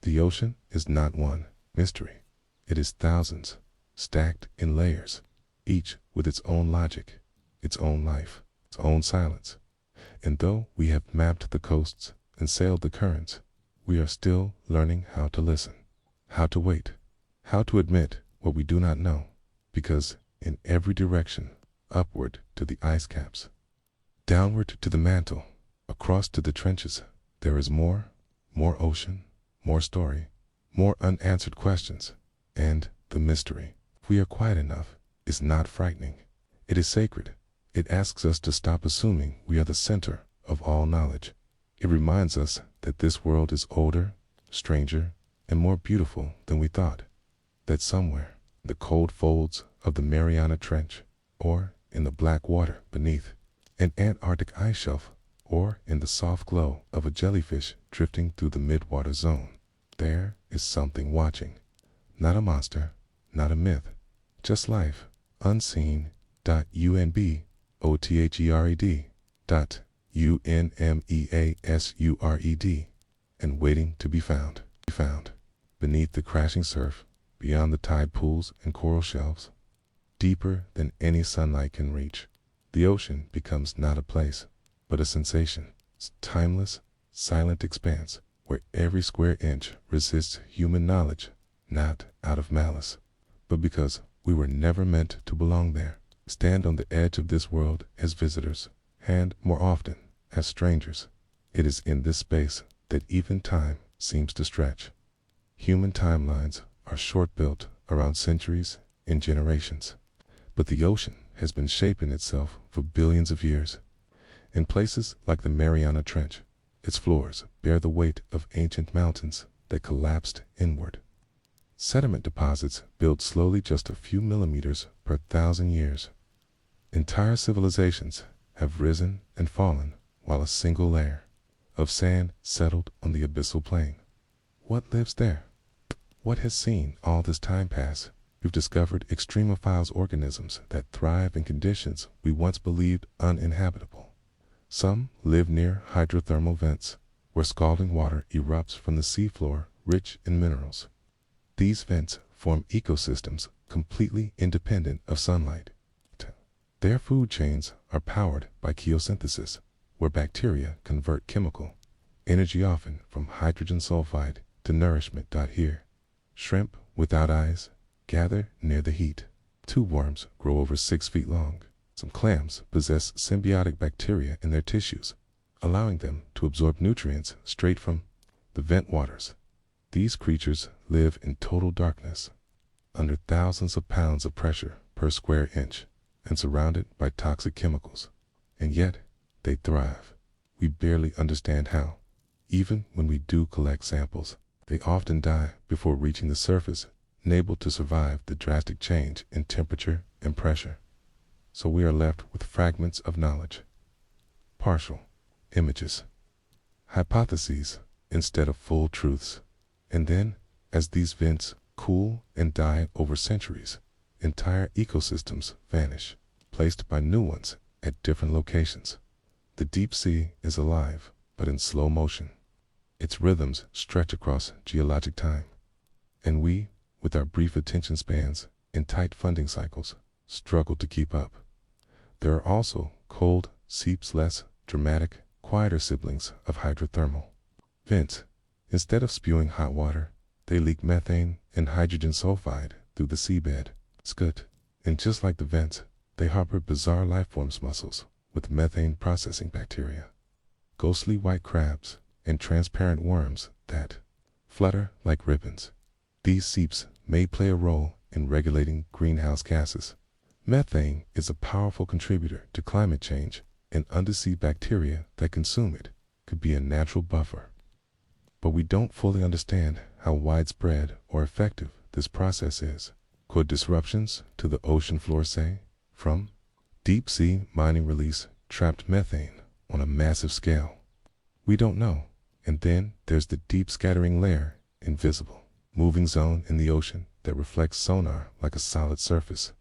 The ocean is not one mystery. It is thousands, stacked in layers, each with its own logic, its own life, its own silence. And though we have mapped the coasts and sailed the currents, we are still learning how to listen, how to wait, how to admit what we do not know, because in every direction, upward to the ice caps, downward to the mantle, across to the trenches, there is more ocean, more story, more unanswered questions, and the mystery, if we are quiet enough, is not frightening. It is sacred. It asks us to stop assuming we are the center of all knowledge. It reminds us that this world is older, stranger, and more beautiful than we thought. That somewhere, in the cold folds of the Mariana Trench, or in the black water beneath an Antarctic ice shelf, or in the soft glow of a jellyfish drifting through the midwater zone, there is something watching. Not a monster, not a myth, just life, unseen. UNBOTHERED.UNMEASURED, and waiting to be found. Beneath the crashing surf, beyond the tide pools and coral shelves, deeper than any sunlight can reach, the ocean becomes not a place, but a sensation. It's timeless, silent expanse where every square inch resists human knowledge, not out of malice, but because we were never meant to belong there. Stand on the edge of this world as visitors, and more often as strangers. It is in this space that even time seems to stretch. Human timelines are short-built around centuries and generations, but the ocean has been shaping itself for billions of years. In places like the Mariana Trench, its floors bear the weight of ancient mountains that collapsed inward. Sediment deposits build slowly, just a few millimeters per 1,000 years. Entire civilizations have risen and fallen while a single layer of sand settled on the abyssal plain. What lives there? What has seen all this time pass? We've discovered extremophiles, organisms that thrive in conditions we once believed uninhabitable. Some live near hydrothermal vents, where scalding water erupts from the seafloor rich in minerals. These vents form ecosystems completely independent of sunlight. Their food chains are powered by chemosynthesis, where bacteria convert chemical energy often from hydrogen sulfide to nourishment. Here, shrimp without eyes gather near the heat. Tube worms grow over 6 feet long. Some clams possess symbiotic bacteria in their tissues, allowing them to absorb nutrients straight from the vent waters. These creatures live in total darkness, under thousands of pounds of pressure per square inch, and surrounded by toxic chemicals. And yet, they thrive. We barely understand how. Even when we do collect samples, they often die before reaching the surface, unable to survive the drastic change in temperature and pressure. So we are left with fragments of knowledge, partial images, hypotheses instead of full truths. And then, as these vents cool and die over centuries, entire ecosystems vanish, placed by new ones at different locations. The deep sea is alive, but in slow motion. Its rhythms stretch across geologic time. And we, with our brief attention spans and tight funding cycles, struggle to keep up. There are also cold seeps, less dramatic, quieter siblings of hydrothermal vents. Instead of spewing hot water, they leak methane and hydrogen sulfide through the seabed. Scut. And just like the vents, they harbor bizarre lifeforms mussels with methane processing bacteria, ghostly white crabs, and transparent worms that flutter like ribbons. These seeps may play a role in regulating greenhouse gases. Methane is a powerful contributor to climate change, and undersea bacteria that consume it could be a natural buffer. But we don't fully understand how widespread or effective this process is. Could disruptions to the ocean floor, say, from deep sea mining release trapped methane on a massive scale? We don't know. And then there's the deep scattering layer, invisible, moving zone in the ocean that reflects sonar like a solid surface.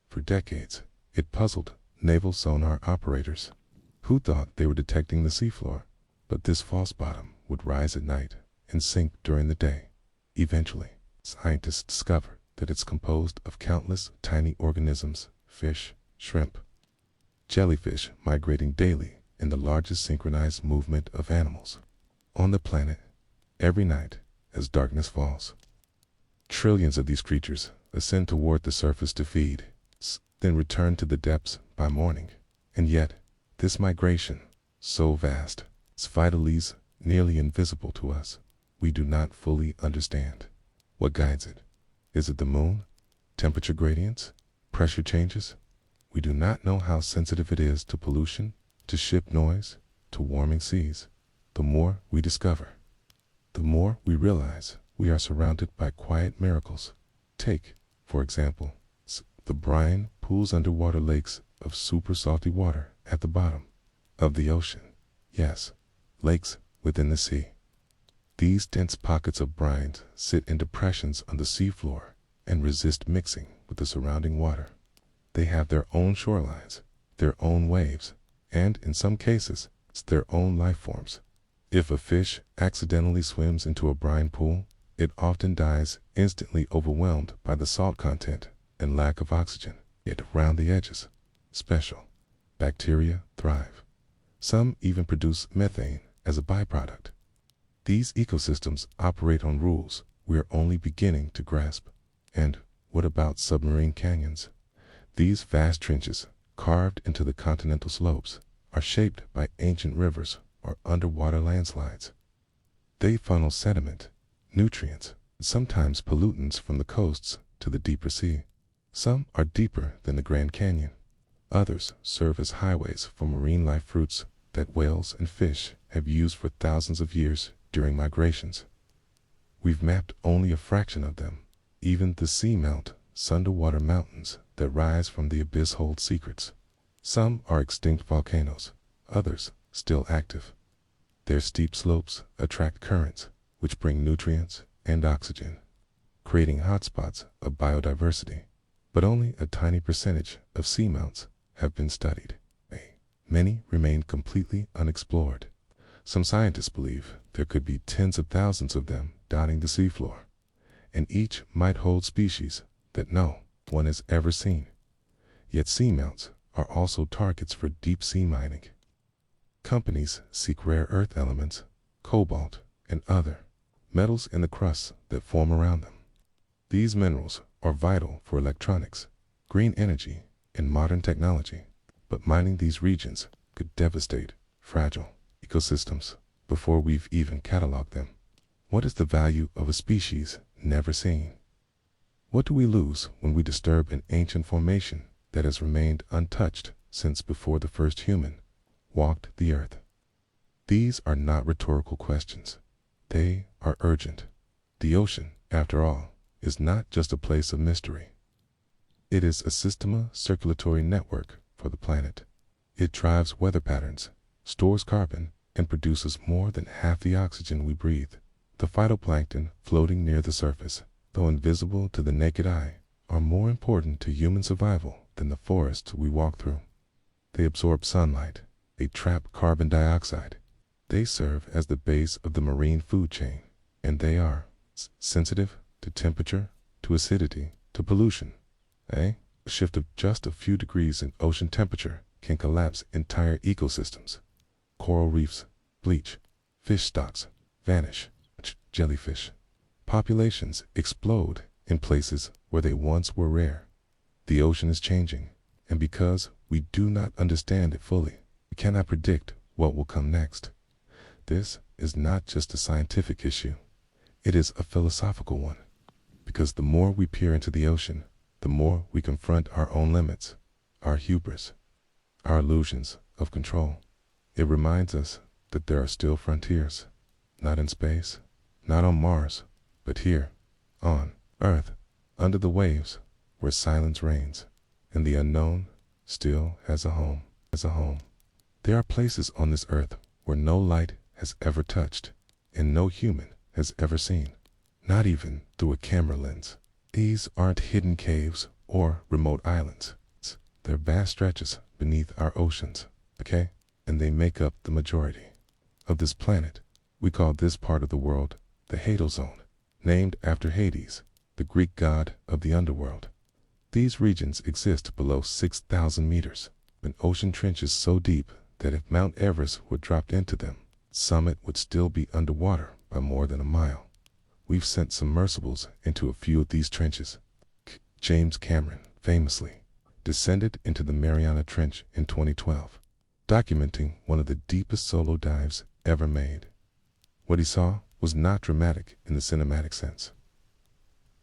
For decades, it puzzled naval sonar operators, who thought they were detecting the seafloor, but this false bottom would rise at night and sink during the day. Eventually, scientists discovered that it's composed of countless tiny organisms, fish, shrimp, jellyfish migrating daily in the largest synchronized movement of animals on the planet every night as darkness falls. Trillions of these creatures ascend toward the surface to feed, then return to the depths by morning. And yet, this migration, so vast, is vitally nearly invisible to us. We do not fully understand what guides it. Is it the moon? Temperature gradients? Pressure changes? We do not know how sensitive it is to pollution, to ship noise, to warming seas. The more we discover, the more we realize we are surrounded by quiet miracles. Take, for example, the brine pools underwater lakes of super salty water at the bottom of the ocean. Yes, lakes within the sea. These dense pockets of brine sit in depressions on the seafloor and resist mixing with the surrounding water. They have their own shorelines, their own waves, and in some cases, their own life forms. If a fish accidentally swims into a brine pool, it often dies instantly, overwhelmed by the salt content and lack of oxygen. Yet around the edges, special bacteria thrive. Some even produce methane as a byproduct. These ecosystems operate on rules we are only beginning to grasp. And what about submarine canyons? These vast trenches, carved into the continental slopes, are shaped by ancient rivers or underwater landslides. They funnel sediment, nutrients, and sometimes pollutants from the coasts to the deeper sea. Some are deeper than the Grand Canyon. Others serve as highways for marine life, fruits that whales and fish have used for thousands of years during migrations. We've mapped only a fraction of them. Even the seamount, underwater mountains that rise from the abyss hold secrets. Some are extinct volcanoes, others still active. Their steep slopes attract currents, which bring nutrients and oxygen, creating hotspots of biodiversity. But only a tiny percentage of seamounts have been studied. A Many remain completely unexplored. Some scientists believe there could be tens of thousands of them dotting the seafloor, and each might hold species that no one has ever seen. Yet seamounts are also targets for deep-sea mining. Companies seek rare earth elements, cobalt, and other metals in the crusts that form around them. These minerals are vital for electronics, green energy, and modern technology, but mining these regions could devastate fragile ecosystems before we've even cataloged them. What is the value of a species never seen? What do we lose when we disturb an ancient formation that has remained untouched since before the first human walked the earth? These are not rhetorical questions. They are urgent. The ocean, after all, is not just a place of mystery. It is a circulatory network for the planet. It drives weather patterns, stores carbon, and produces more than half the oxygen we breathe. The phytoplankton floating near the surface, though invisible to the naked eye, are more important to human survival than the forests we walk through. They absorb sunlight, they trap carbon dioxide, they serve as the base of the marine food chain, and they are sensitive to temperature, to acidity, to pollution. A shift of just a few degrees in ocean temperature can collapse entire ecosystems. Coral reefs bleach, fish stocks vanish, jellyfish populations explode in places where they once were rare. The ocean is changing, and because we do not understand it fully, we cannot predict what will come next. This is not just a scientific issue, it is a philosophical one, because the more we peer into the ocean, the more we confront our own limits, our hubris, our illusions of control. It reminds us that there are still frontiers, not in space, not on Mars, but here, on Earth, under the waves, where silence reigns, and the unknown still has a home. There are places on this earth where no light has ever touched, and no human has ever seen, not even through a camera lens. These aren't hidden caves or remote islands. They're vast stretches beneath our oceans, okay? And they make up the majority of this planet. We call this part of the world the Hadozone, named after Hades, the Greek god of the underworld. These regions exist below 6,000 meters, in ocean trenches so deep that if Mount Everest were dropped into them, summit would still be underwater by more than a mile. We've sent submersibles into a few of these trenches. James Cameron, famously, descended into the Mariana Trench in 2012, documenting one of the deepest solo dives ever made. What he saw was not dramatic in the cinematic sense.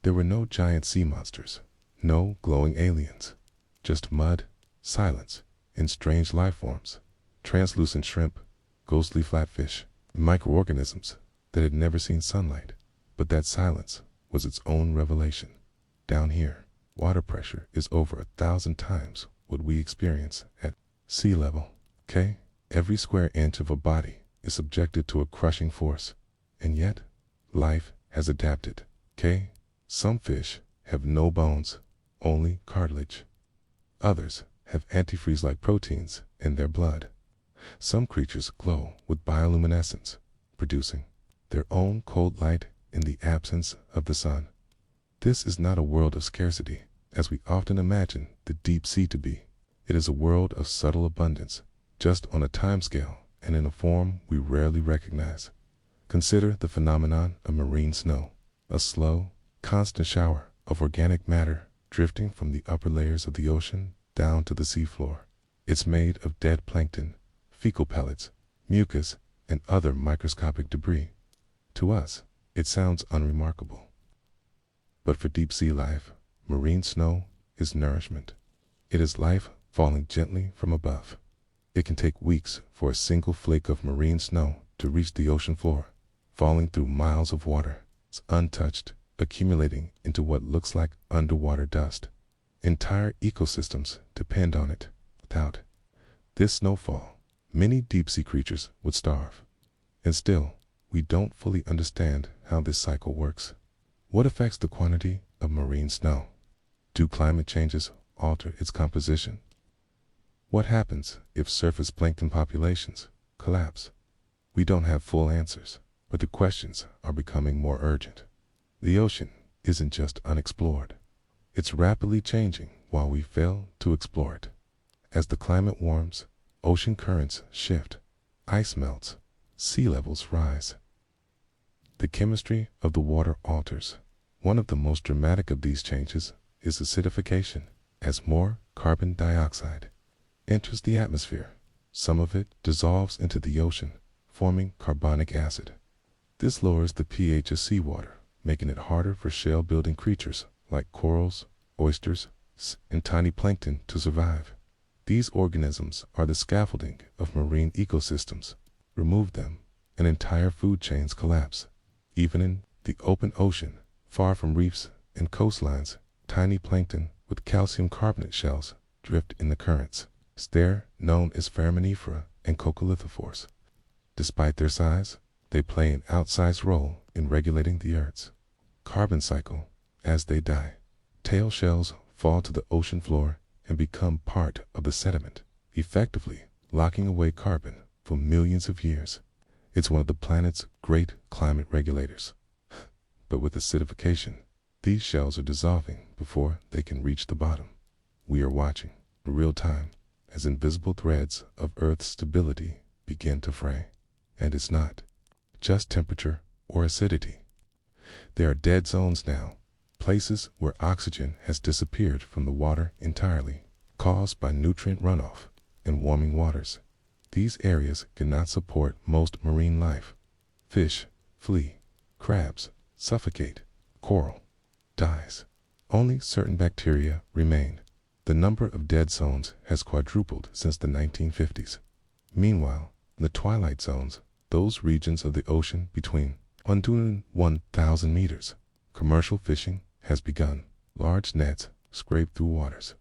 There were no giant sea monsters, no glowing aliens, just mud, silence, and strange life forms, translucent shrimp, ghostly flatfish, microorganisms that had never seen sunlight. But that silence was its own revelation. Down here, water pressure is over 1,000 times what we experience at sea level. Okay? Every square inch of a body is subjected to a crushing force, and yet life has adapted. Okay? Some fish have no bones, only cartilage. Others have antifreeze-like proteins in their blood. Some creatures glow with bioluminescence, producing their own cold light in the absence of the sun. This is not a world of scarcity, as we often imagine the deep sea to be. It is a world of subtle abundance, just on a timescale and in a form we rarely recognize. Consider the phenomenon of marine snow, a slow, constant shower of organic matter drifting from the upper layers of the ocean down to the seafloor. It's made of dead plankton, fecal pellets, mucus, and other microscopic debris. To us, it sounds unremarkable. But for deep sea life, marine snow is nourishment. It is life falling gently from above. It can take weeks for a single flake of marine snow to reach the ocean floor, falling through miles of water. It's untouched, accumulating into what looks like underwater dust. Entire ecosystems depend on it. Without this snowfall, many deep-sea creatures would starve. And still, we don't fully understand how this cycle works. What affects the quantity of marine snow? Do climate changes alter its composition? What happens if surface plankton populations collapse? We don't have full answers, but the questions are becoming more urgent. The ocean isn't just unexplored. It's rapidly changing while we fail to explore it. As the climate warms, ocean currents shift, ice melts, sea levels rise. The chemistry of the water alters. One of the most dramatic of these changes is acidification. As more carbon dioxide enters the atmosphere, some of it dissolves into the ocean, forming carbonic acid. This lowers the pH of seawater, making it harder for shell-building creatures like corals, oysters, and tiny plankton to survive. These organisms are the scaffolding of marine ecosystems. Remove them, and entire food chains collapse. Even in the open ocean, far from reefs and coastlines, tiny plankton with calcium carbonate shells drift in the currents. They're known as foraminifera and coccolithophores. Despite their size, they play an outsized role in regulating the Earth's carbon cycle. As they die, tail shells fall to the ocean floor and become part of the sediment, effectively locking away carbon for millions of years. It's one of the planet's great climate regulators. But with acidification, these shells are dissolving before they can reach the bottom. We are watching in real time as invisible threads of Earth's stability begin to fray. And it's not just temperature or acidity. There are dead zones now, places where oxygen has disappeared from the water entirely, caused by nutrient runoff and warming waters. These areas cannot support most marine life. Fish flee, crabs suffocate, coral dies. Only certain bacteria remain. The number of dead zones has quadrupled since the 1950s. Meanwhile, in the twilight zones, those regions of the ocean between 1,000 and 1,000 meters, commercial fishing has begun. Large nets scrape through waters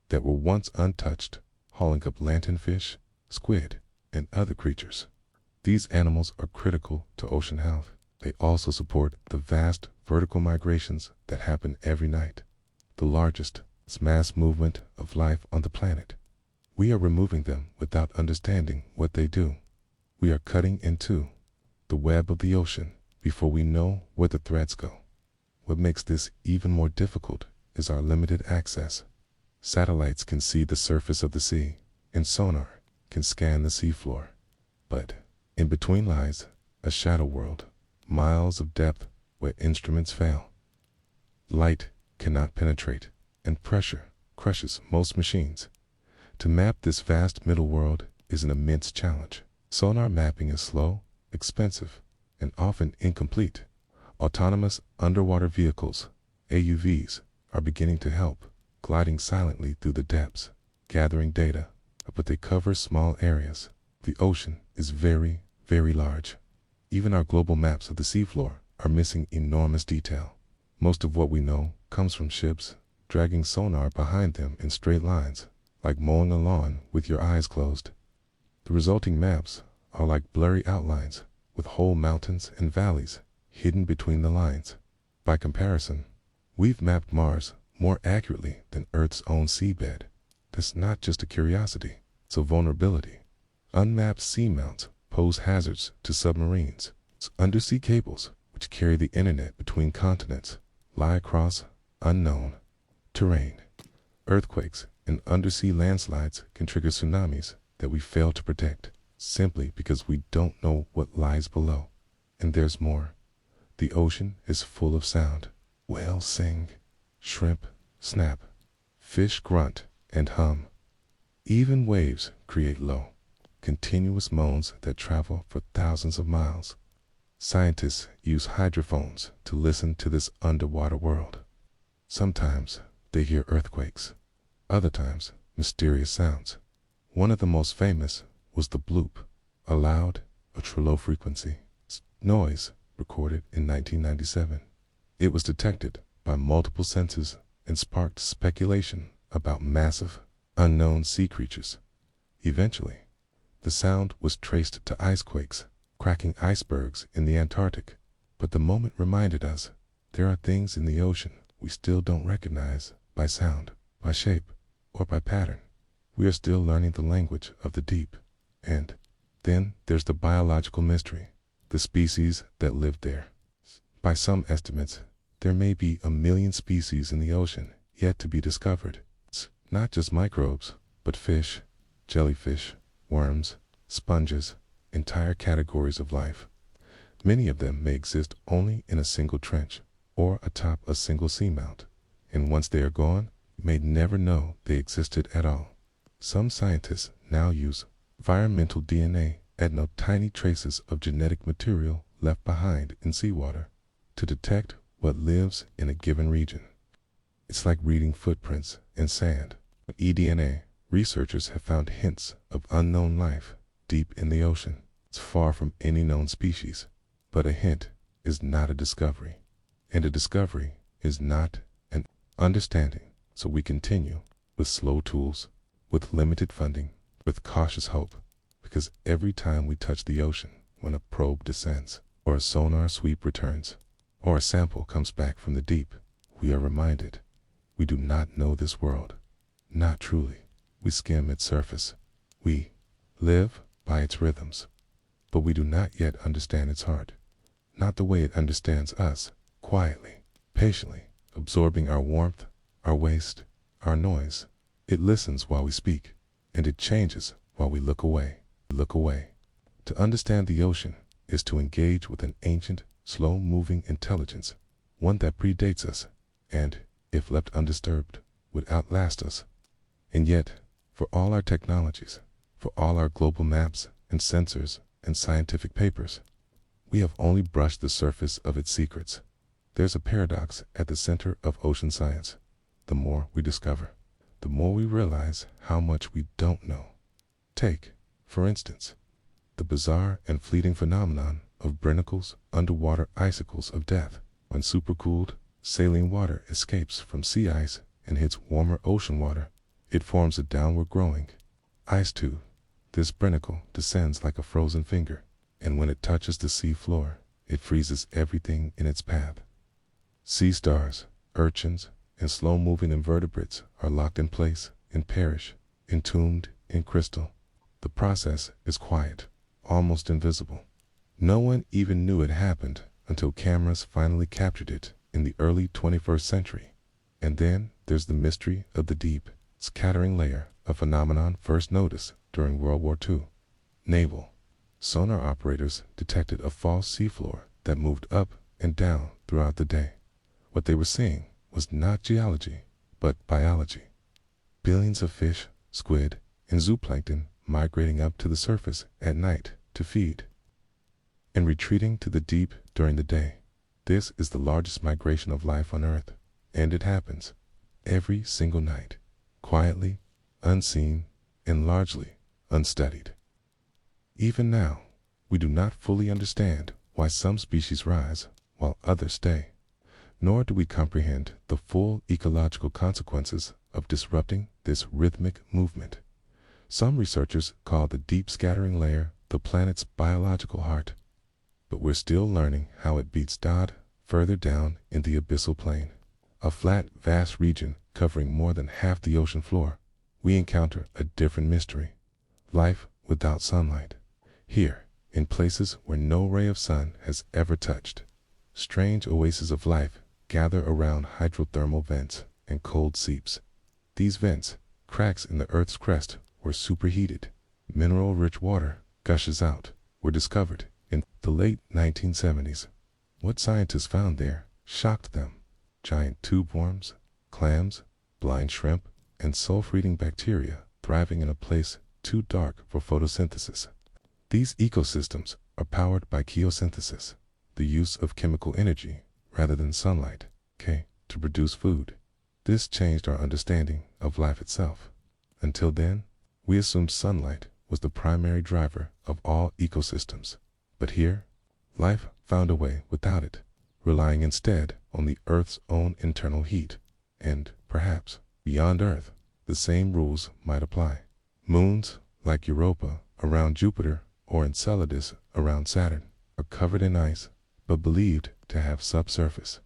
that were once untouched, hauling up lanternfish, squid, and other creatures. These animals are critical to ocean health. They also support the vast vertical migrations that happen every night, the largest mass movement of life on the planet. We are removing them without understanding what they do. We are cutting into the web of the ocean before we know where the threads go. What makes this even more difficult is our limited access. Satellites can see the surface of the sea, and sonar can scan the seafloor. But in between lies a shadow world, miles of depth where instruments fail. Light cannot penetrate, and pressure crushes most machines. To map this vast middle world is an immense challenge. Sonar mapping is slow, expensive, and often incomplete. Autonomous underwater vehicles, AUVs, are beginning to help, gliding silently through the depths, gathering data, but they cover small areas. The ocean is very, very large. Even our global maps of the seafloor are missing enormous detail. Most of what we know comes from ships, dragging sonar behind them in straight lines, like mowing a lawn with your eyes closed. The resulting maps are like blurry outlines, with whole mountains and valleys hidden between the lines. By comparison, we've mapped Mars more accurately than Earth's own seabed. That's not just a curiosity, it's a vulnerability. Unmapped seamounts pose hazards to submarines. Undersea cables, which carry the internet between continents, lie across unknown terrain. Earthquakes and undersea landslides can trigger tsunamis that we fail to protect, simply because we don't know what lies below. And there's more. The ocean is full of sound. Whales sing, shrimp snap, fish grunt and hum. Even waves create low, continuous moans that travel for thousands of miles. Scientists use hydrophones to listen to this underwater world. Sometimes they hear earthquakes, other times mysterious sounds. One of the most famous was the bloop, a loud, ultra-low frequency noise recorded in 1997. It was detected by multiple sensors and sparked speculation about massive, unknown sea creatures. Eventually, the sound was traced to icequakes, cracking icebergs in the Antarctic. But the moment reminded us there are things in the ocean we still don't recognize by sound, by shape, or by pattern. We are still learning the language of the deep. And then there's the biological mystery, the species that live there. By some estimates, there may be 1 million species in the ocean yet to be discovered. It's not just microbes, but fish, jellyfish, worms, sponges, entire categories of life. Many of them may exist only in a single trench or atop a single seamount, and once they are gone, you may never know they existed at all. Some scientists now use environmental DNA and note tiny traces of genetic material left behind in seawater to detect what lives in a given region. It's like reading footprints in sand. With eDNA, researchers have found hints of unknown life deep in the ocean. It's far from any known species, but a hint is not a discovery, and a discovery is not an understanding. So we continue with slow tools, with limited funding, with cautious hope, because every time we touch the ocean, when a probe descends, or a sonar sweep returns, or a sample comes back from the deep, we are reminded we do not know this world. Not truly. We skim its surface. We live by its rhythms, but we do not yet understand its heart. Not the way it understands us, quietly, patiently, absorbing our warmth, our waste, our noise. It listens while we speak, and it changes while we look away. Look away. To understand the ocean is to engage with an ancient, slow-moving intelligence, one that predates us, and, if left undisturbed, would outlast us. And yet, for all our technologies, for all our global maps and sensors and scientific papers, we have only brushed the surface of its secrets. There's a paradox at the center of ocean science. The more we discover, the more we realize how much we don't know. Take, for instance, the bizarre and fleeting phenomenon of brinicles, underwater icicles of death. When supercooled, saline water escapes from sea ice and hits warmer ocean water, it forms a downward growing ice tube. This brinicle descends like a frozen finger, and when it touches the sea floor, it freezes everything in its path. Sea stars, urchins, and slow-moving invertebrates are locked in place and perish, entombed in crystal. The process is quiet, almost invisible. No one even knew it happened until cameras finally captured it in the early 21st century. And then there's the mystery of the deep, scattering layer, a phenomenon first noticed during World War II. Naval sonar operators detected a false seafloor that moved up and down throughout the day. What they were seeing was not geology, but biology. Billions of fish, squid, and zooplankton migrating up to the surface at night to feed, and retreating to the deep during the day. This is the largest migration of life on Earth, and it happens every single night, quietly, unseen, and largely unstudied. Even now, we do not fully understand why some species rise while others stay, nor do we comprehend the full ecological consequences of disrupting this rhythmic movement. Some researchers call the deep scattering layer the planet's biological heart, but we're still learning how it beats further down in the abyssal plain, a flat, vast region covering more than half the ocean floor. We encounter a different mystery: life without sunlight. Here, in places where no ray of sun has ever touched, strange oases of life gather around hydrothermal vents and cold seeps. These vents, cracks in the Earth's crust where superheated, mineral-rich water gushes out, were discovered in the late 1970s. What scientists found there shocked them. Giant tube worms, clams, blind shrimp, and sulfur-eating bacteria thriving in a place too dark for photosynthesis. These ecosystems are powered by chemosynthesis, the use of chemical energy rather than sunlight, to produce food. This changed our understanding of life itself. Until then, we assumed sunlight was the primary driver of all ecosystems. But here, life found a way without it, relying instead on the Earth's own internal heat. And, perhaps, beyond Earth, the same rules might apply. Moons, like Europa around Jupiter or Enceladus around Saturn, are covered in ice, but believed to have subsurface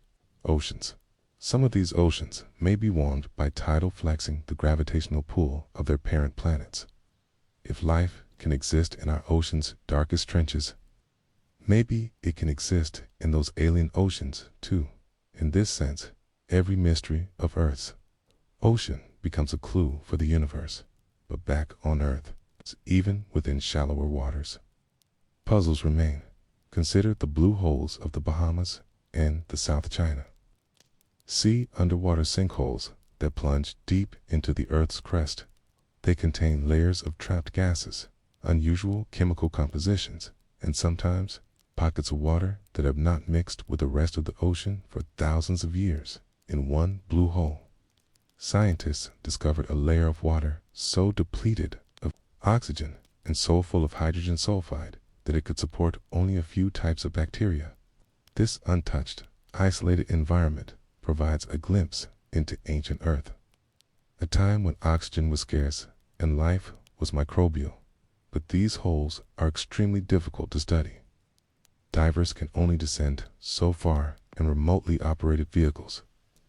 oceans. Some of these oceans may be warmed by tidal flexing the gravitational pull of their parent planets. If life can exist in our ocean's darkest trenches, maybe it can exist in those alien oceans too. In this sense, every mystery of Earth's ocean becomes a clue for the universe. But back on Earth, even within shallower waters, puzzles remain. Consider the blue holes of the Bahamas and the South China Sea, underwater sinkholes that plunge deep into the Earth's crust. They contain layers of trapped gases, unusual chemical compositions, and sometimes pockets of water that have not mixed with the rest of the ocean for thousands of years in one blue hole. Scientists discovered a layer of water so depleted of oxygen and so full of hydrogen sulfide that it could support only a few types of bacteria. This untouched, isolated environment provides a glimpse into ancient Earth, a time when oxygen was scarce and life was microbial. But these holes are extremely difficult to study. Divers can only descend so far, and remotely operated vehicles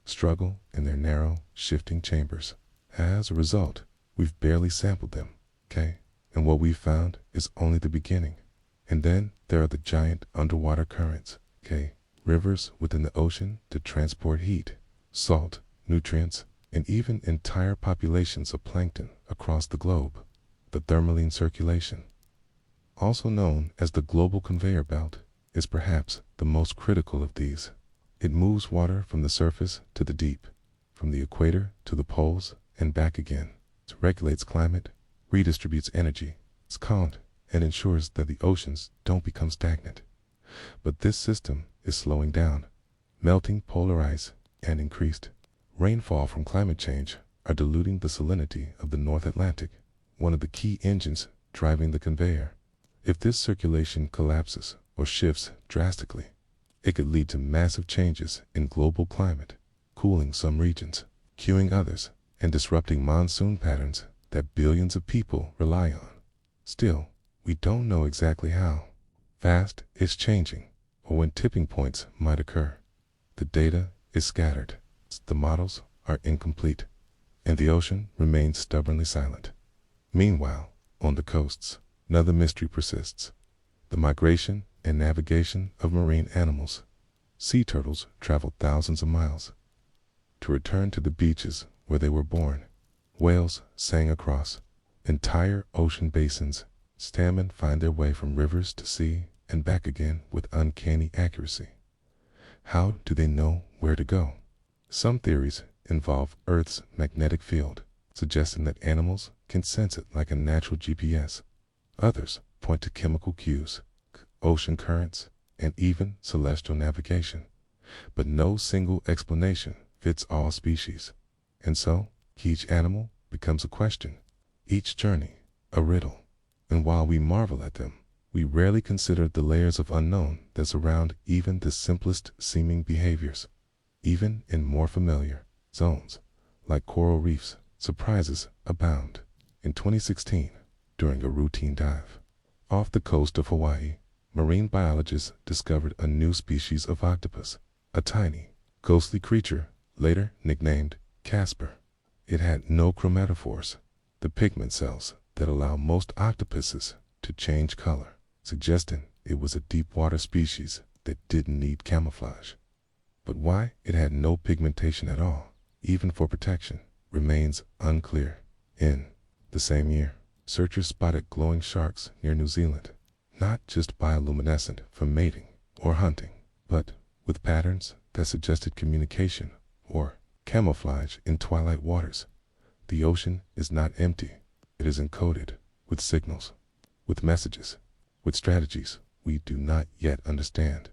struggle in their narrow, shifting chambers. As a result, we've barely sampled them, and what we've found is only the beginning. And then there are the giant underwater currents, rivers within the ocean to transport heat, salt, nutrients, and even entire populations of plankton across the globe. The thermaline circulation, also known as the global conveyor belt, is perhaps the most critical of these. It moves water from the surface to the deep, from the equator to the poles and back again. It regulates climate, redistributes energy, it's calmed, and ensures that the oceans don't become stagnant. But this system is slowing down. Melting polar ice and increased rainfall from climate change are diluting the salinity of the North Atlantic, one of the key engines driving the conveyor. If this circulation collapses or shifts drastically, it could lead to massive changes in global climate, cooling some regions, cueing others, and disrupting monsoon patterns that billions of people rely on. Still, we don't know exactly how fast it's changing or when tipping points might occur. The data is scattered, the models are incomplete, and the ocean remains stubbornly silent. Meanwhile, on the coasts, another mystery persists: the migration and navigation of marine animals. Sea turtles travel thousands of miles to return to the beaches where they were born. Whales sang across entire ocean basins. Salmon find their way from rivers to sea and back again with uncanny accuracy. How do they know where to go? Some theories involve Earth's magnetic field, suggesting that animals can sense it like a natural GPS. Others point to chemical cues, ocean currents, and even celestial navigation. But no single explanation fits all species. And so, each animal becomes a question, each journey a riddle. And while we marvel at them, we rarely consider the layers of unknown that surround even the simplest seeming behaviors. Even in more familiar zones, like coral reefs, surprises abound. In 2016, during a routine dive off the coast of Hawaii, marine biologists discovered a new species of octopus, a tiny, ghostly creature later nicknamed Casper. It had no chromatophores, the pigment cells that allow most octopuses to change color, suggesting it was a deep-water species that didn't need camouflage. But why it had no pigmentation at all, even for protection, remains unclear. In the same year, searchers spotted glowing sharks near New Zealand, not just bioluminescent for mating or hunting, but with patterns that suggested communication or camouflage in twilight waters. The ocean is not empty. It is encoded with signals, with messages, with strategies we do not yet understand.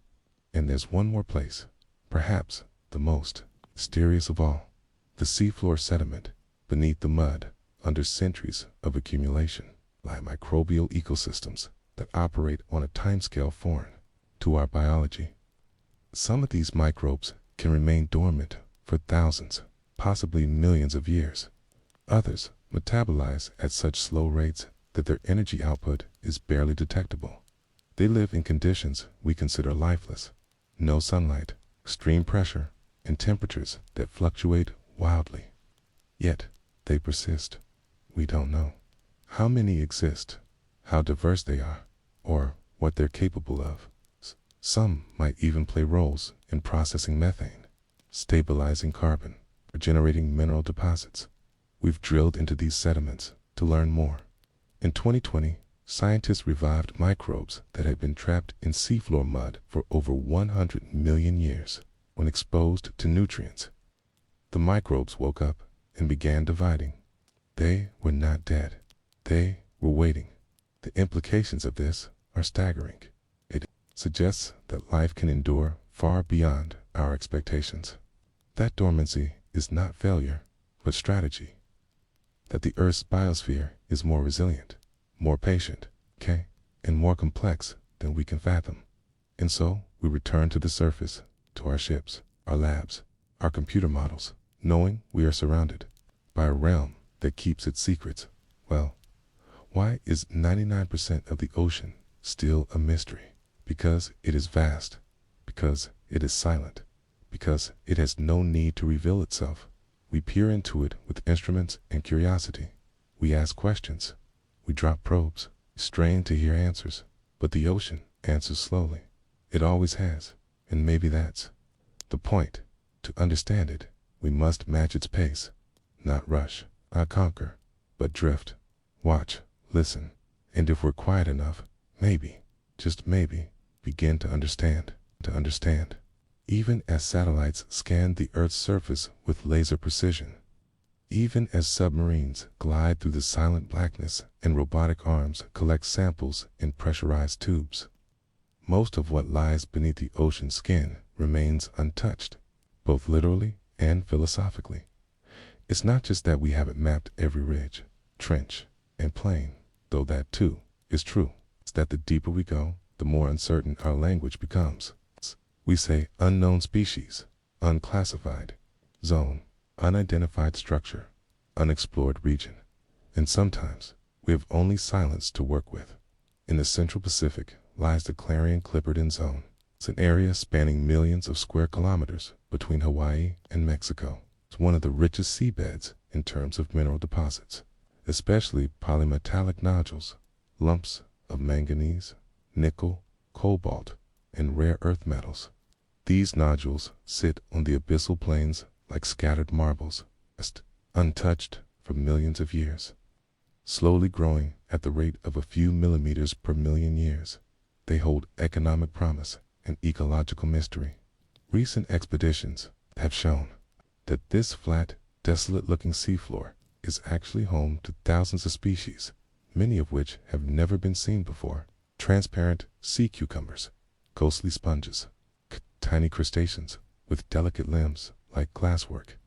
And there's one more place, perhaps the most mysterious of all: the seafloor sediment beneath the mud. Under centuries of accumulation lie microbial ecosystems that operate on a timescale foreign to our biology. Some of these microbes can remain dormant for thousands, possibly millions of years. Others metabolize at such slow rates that their energy output is barely detectable. They live in conditions we consider lifeless: no sunlight, extreme pressure, and temperatures that fluctuate wildly. Yet, they persist. We don't know how many exist, how diverse they are, or what they're capable of. Some might even play roles in processing methane, stabilizing carbon, or generating mineral deposits. We've drilled into these sediments to learn more. In 2020, scientists revived microbes that had been trapped in seafloor mud for over 100 million years. When exposed to nutrients, the microbes woke up and began dividing. They were not dead. They were waiting. The implications of this are staggering. It suggests that life can endure far beyond our expectations. That dormancy is not failure, but strategy. That the Earth's biosphere is more resilient, more patient, and more complex than we can fathom. And so we return to the surface, to our ships, our labs, our computer models, knowing we are surrounded by a realm that keeps its secrets. Well, why is 99% of the ocean still a mystery? Because it is vast, because it is silent, because it has no need to reveal itself. We peer into it with instruments and curiosity. We ask questions. We drop probes, strain to hear answers. But the ocean answers slowly. It always has. And maybe that's the point. To understand it, we must match its pace. Not rush, not conquer, but drift. Watch, listen, and if we're quiet enough, maybe, just maybe, begin to understand. Even as satellites scan the Earth's surface with laser precision, even as submarines glide through the silent blackness and robotic arms collect samples in pressurized tubes, most of what lies beneath the ocean's skin remains untouched, both literally and philosophically. It's not just that we haven't mapped every ridge, trench, and plain, though that too is true. It's that the deeper we go, the more uncertain our language becomes. We say unknown species, unclassified zone, unidentified structure, unexplored region, and sometimes we have only silence to work with. In the Central Pacific lies the Clarion-Clipperton Zone. It's an area spanning millions of square kilometers between Hawaii and Mexico. It's one of the richest seabeds in terms of mineral deposits, especially polymetallic nodules, lumps of manganese, nickel, cobalt, and rare earth metals. These nodules sit on the abyssal plains like scattered marbles, untouched for millions of years, slowly growing at the rate of a few millimeters per million years. They hold economic promise and ecological mystery. Recent expeditions have shown that this flat, desolate-looking seafloor is actually home to thousands of species, many of which have never been seen before. Transparent sea cucumbers, ghostly sponges, tiny crustaceans with delicate limbs like glasswork,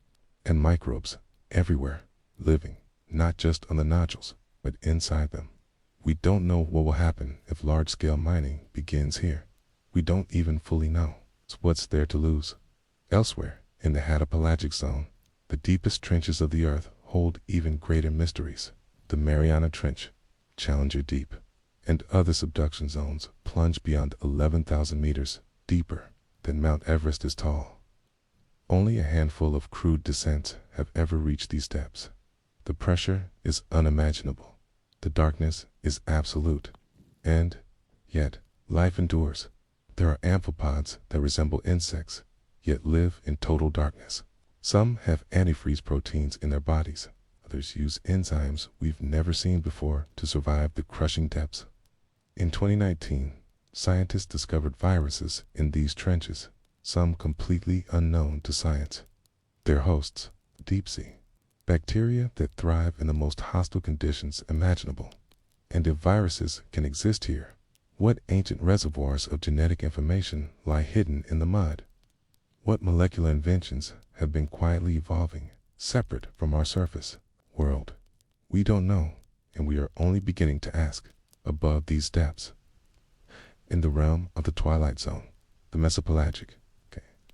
and microbes everywhere, living not just on the nodules, but inside them. We don't know what will happen if large-scale mining begins here. We don't even fully know what's there to lose. Elsewhere, in the hadopelagic zone, the deepest trenches of the Earth hold even greater mysteries. The Mariana Trench, Challenger Deep, and other subduction zones plunge beyond 11,000 meters, deeper than Mount Everest is tall. Only a handful of crewed descents have ever reached these depths. The pressure is unimaginable. The darkness is absolute. And yet, life endures. There are amphipods that resemble insects, yet live in total darkness. Some have antifreeze proteins in their bodies. Others use enzymes we've never seen before to survive the crushing depths. In 2019, scientists discovered viruses in these trenches, some completely unknown to science. Their hosts, deep sea, bacteria that thrive in the most hostile conditions imaginable. And if viruses can exist here, what ancient reservoirs of genetic information lie hidden in the mud? What molecular inventions have been quietly evolving, separate from our surface world? We don't know, and we are only beginning to ask. Above these depths, in the realm of the twilight zone, the mesopelagic,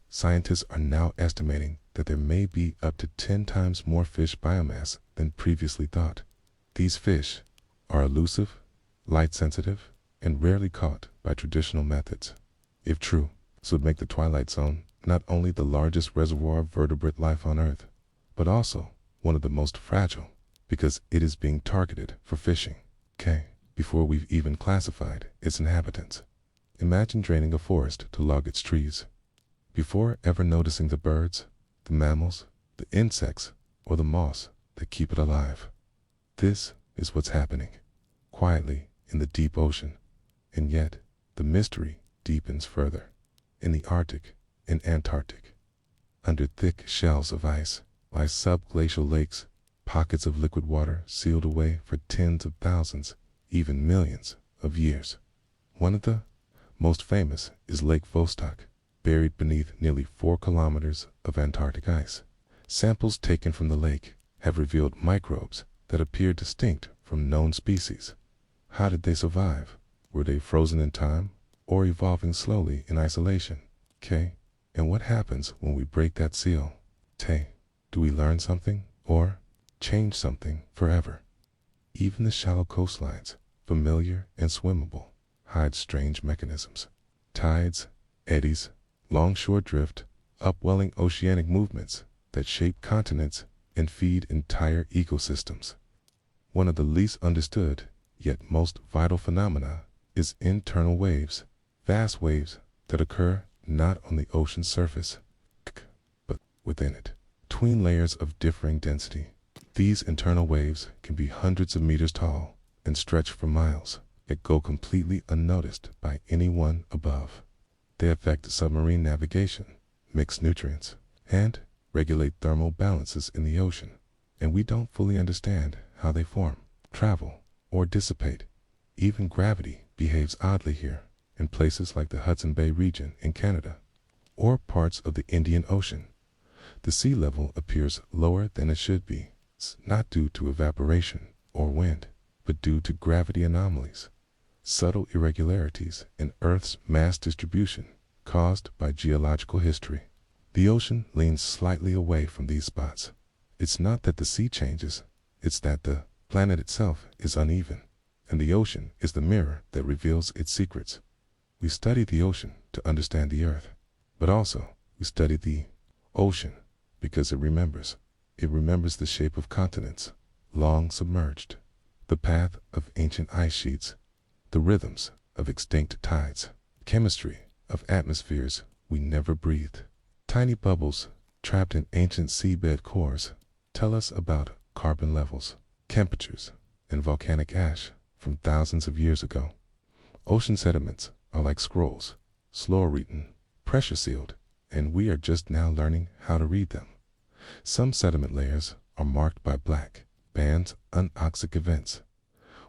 scientists are now estimating that there may be up to 10 times more fish biomass than previously thought. These fish are elusive, light-sensitive, and rarely caught by traditional methods. If true, this would make the twilight zone not only the largest reservoir of vertebrate life on Earth, but also one of the most fragile because it is being targeted for fishing. Okay, before we've even classified its inhabitants. Imagine draining a forest to log its trees, before ever noticing the birds, the mammals, the insects, or the moss that keep it alive. This is what's happening, quietly in the deep ocean, and yet the mystery deepens further. In the Arctic and Antarctic, under thick shells of ice, lie subglacial lakes, pockets of liquid water sealed away for tens of thousands, even millions of years. One of the most famous is Lake Vostok, buried beneath nearly 4 kilometers of Antarctic ice. Samples taken from the lake have revealed microbes that appear distinct from known species. How did they survive? Were they frozen in time or evolving slowly in isolation? Okay, and what happens when we break that seal? Do we learn something or change something forever? Even the shallow coastlines, familiar and swimmable, hide strange mechanisms. Tides, eddies, longshore drift, upwelling oceanic movements that shape continents and feed entire ecosystems. One of the least understood, yet most vital phenomena is internal waves, vast waves that occur not on the ocean's surface, but within it, between layers of differing density. These internal waves can be hundreds of meters tall and stretch for miles, yet go completely unnoticed by anyone above. They affect submarine navigation, mix nutrients, and regulate thermal balances in the ocean, and we don't fully understand how they form, travel, or dissipate. Even gravity behaves oddly here in places like the Hudson Bay region in Canada, or parts of the Indian Ocean. The sea level appears lower than it should be. It's not due to evaporation or wind, but due to gravity anomalies, subtle irregularities in Earth's mass distribution caused by geological history. The ocean leans slightly away from these spots. It's not that the sea changes, it's that the planet itself is uneven, and the ocean is the mirror that reveals its secrets. We study the ocean to understand the Earth, but also we study the ocean because it remembers. It remembers the shape of continents, long submerged, the path of ancient ice sheets, the rhythms of extinct tides, chemistry of atmospheres we never breathed. Tiny bubbles trapped in ancient seabed cores tell us about carbon levels, temperatures, and volcanic ash from thousands of years ago. Ocean sediments are like scrolls, slow written, pressure sealed, and we are just now learning how to read them. Some sediment layers are marked by black bands, anoxic events,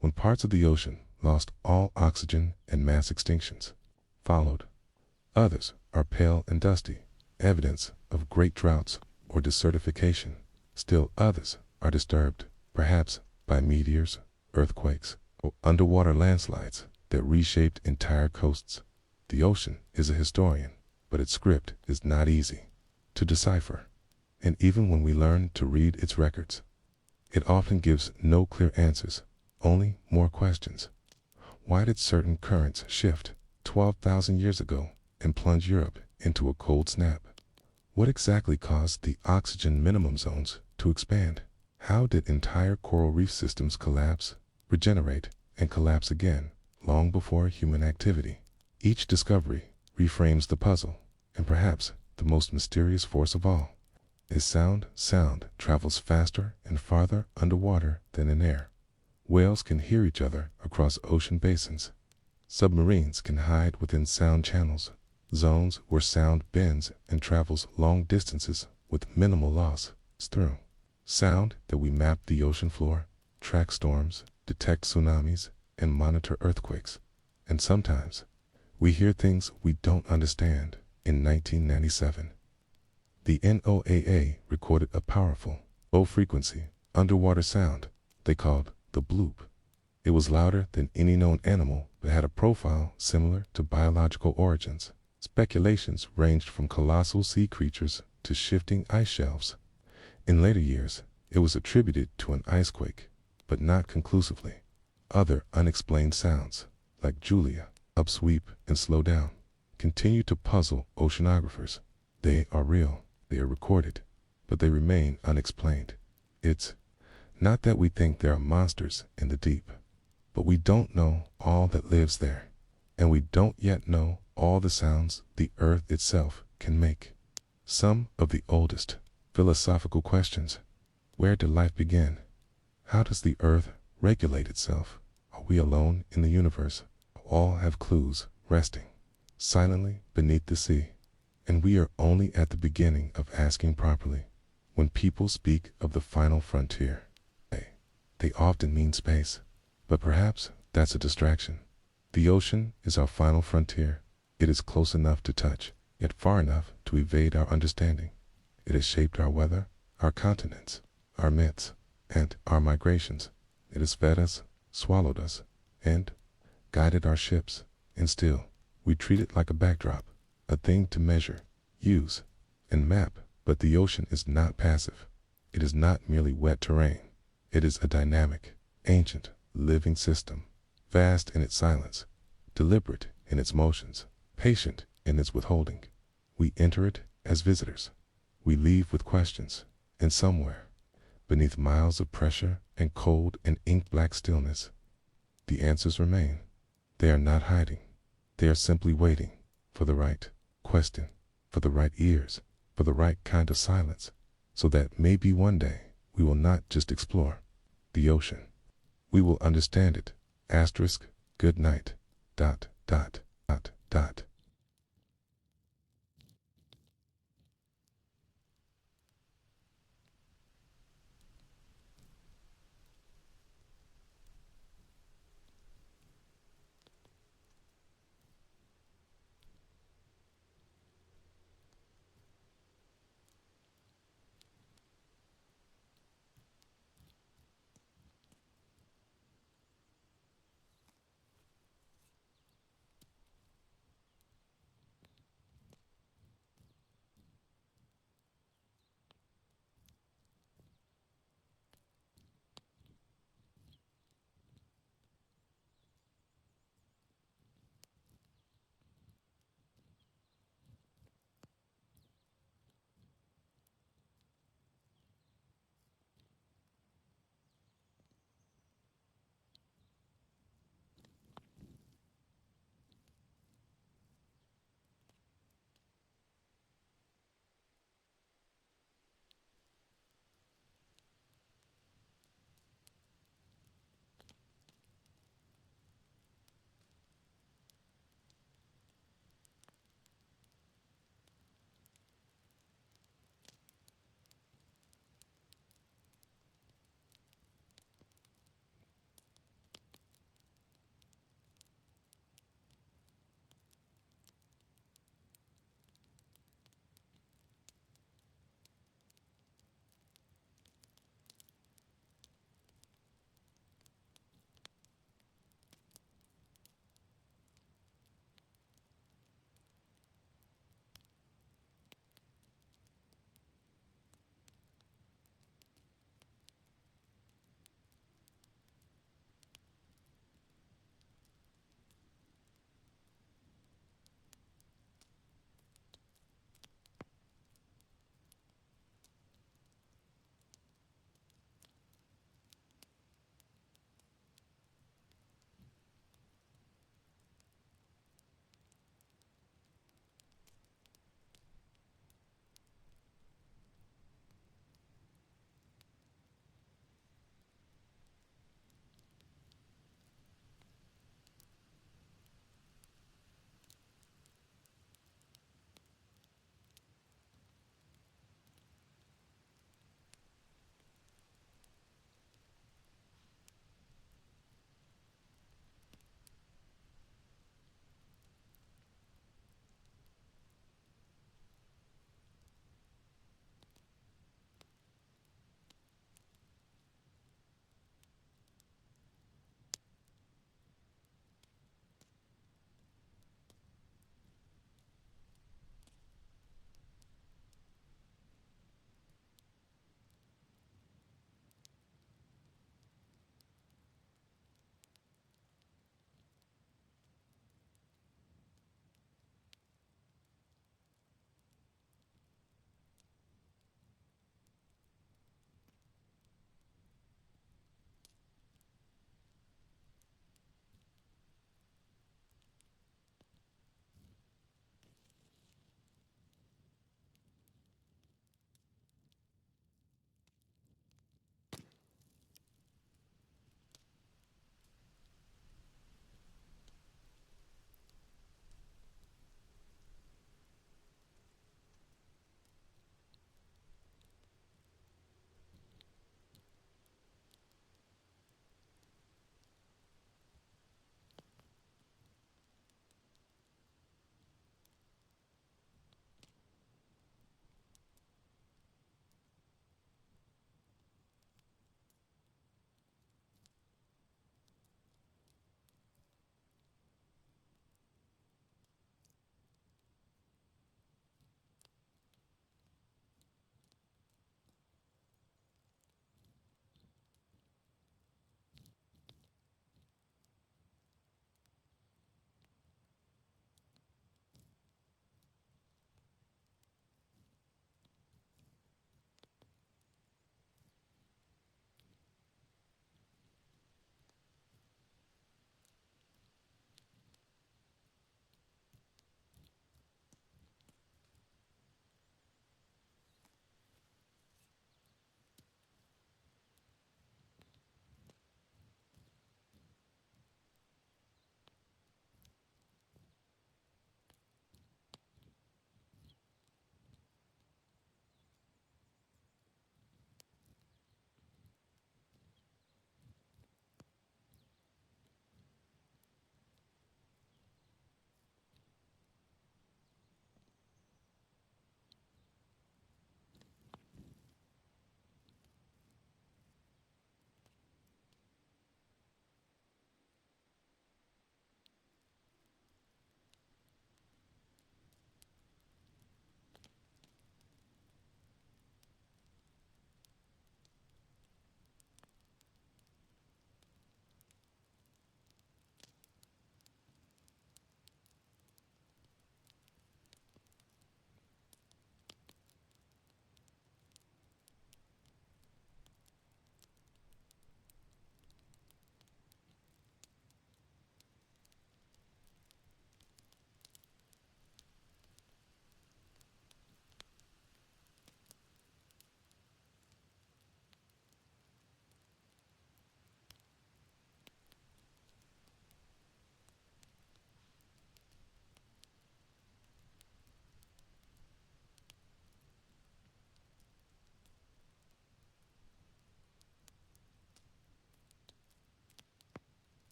when parts of the ocean lost all oxygen and mass extinctions followed. Others are pale and dusty, evidence of great droughts or desertification. Still others are disturbed, perhaps by meteors, earthquakes, or underwater landslides that reshaped entire coasts. The ocean is a historian, but its script is not easy to decipher. And even when we learn to read its records, it often gives no clear answers, only more questions. Why did certain currents shift 12,000 years ago and plunge Europe into a cold snap? What exactly caused the oxygen minimum zones to expand? How did entire coral reef systems collapse, regenerate, and collapse again long before human activity? Each discovery reframes the puzzle, and perhaps the most mysterious force of all is sound. Sound travels faster and farther underwater than in air. Whales can hear each other across ocean basins. Submarines can hide within sound channels, zones where sound bends and travels long distances with minimal loss. Through sound that we map the ocean floor, track storms, detect tsunamis, and monitor earthquakes. And sometimes we hear things we don't understand. In 1997, the NOAA recorded a powerful, low-frequency, underwater sound they called the bloop. It was louder than any known animal, but had a profile similar to biological origins. Speculations ranged from colossal sea creatures to shifting ice shelves. In later years, it was attributed to an icequake, but not conclusively. Other unexplained sounds, like Julia, upsweep and slow down, continue to puzzle oceanographers. They are real, they are recorded, but they remain unexplained. It's not that we think there are monsters in the deep, but we don't know all that lives there, and we don't yet know all the sounds the earth itself can make. Some of the oldest philosophical questions: where did life begin? How does the earth regulate itself? Are we alone in the universe? All have clues resting silently beneath the sea, and we are only at the beginning of asking properly. When people speak of the final frontier, they often mean space, but perhaps that's a distraction. The ocean is our final frontier. It is close enough to touch, yet far enough to evade our understanding. It has shaped our weather, our continents, our myths, and our migrations. It has fed us, swallowed us, and guided our ships. And still, we treat it like a backdrop, a thing to measure, use, and map. But the ocean is not passive. It is not merely wet terrain. It is a dynamic, ancient, living system, vast in its silence, deliberate in its motions, patient in its withholding. We enter it as visitors. We leave with questions, and somewhere, beneath miles of pressure and cold and ink-black stillness, the answers remain. They are not hiding. They are simply waiting for the right question, for the right ears, for the right kind of silence, so that maybe one day we will not just explore the ocean. We will understand it. Asterisk, good night. Dot, dot, dot, dot.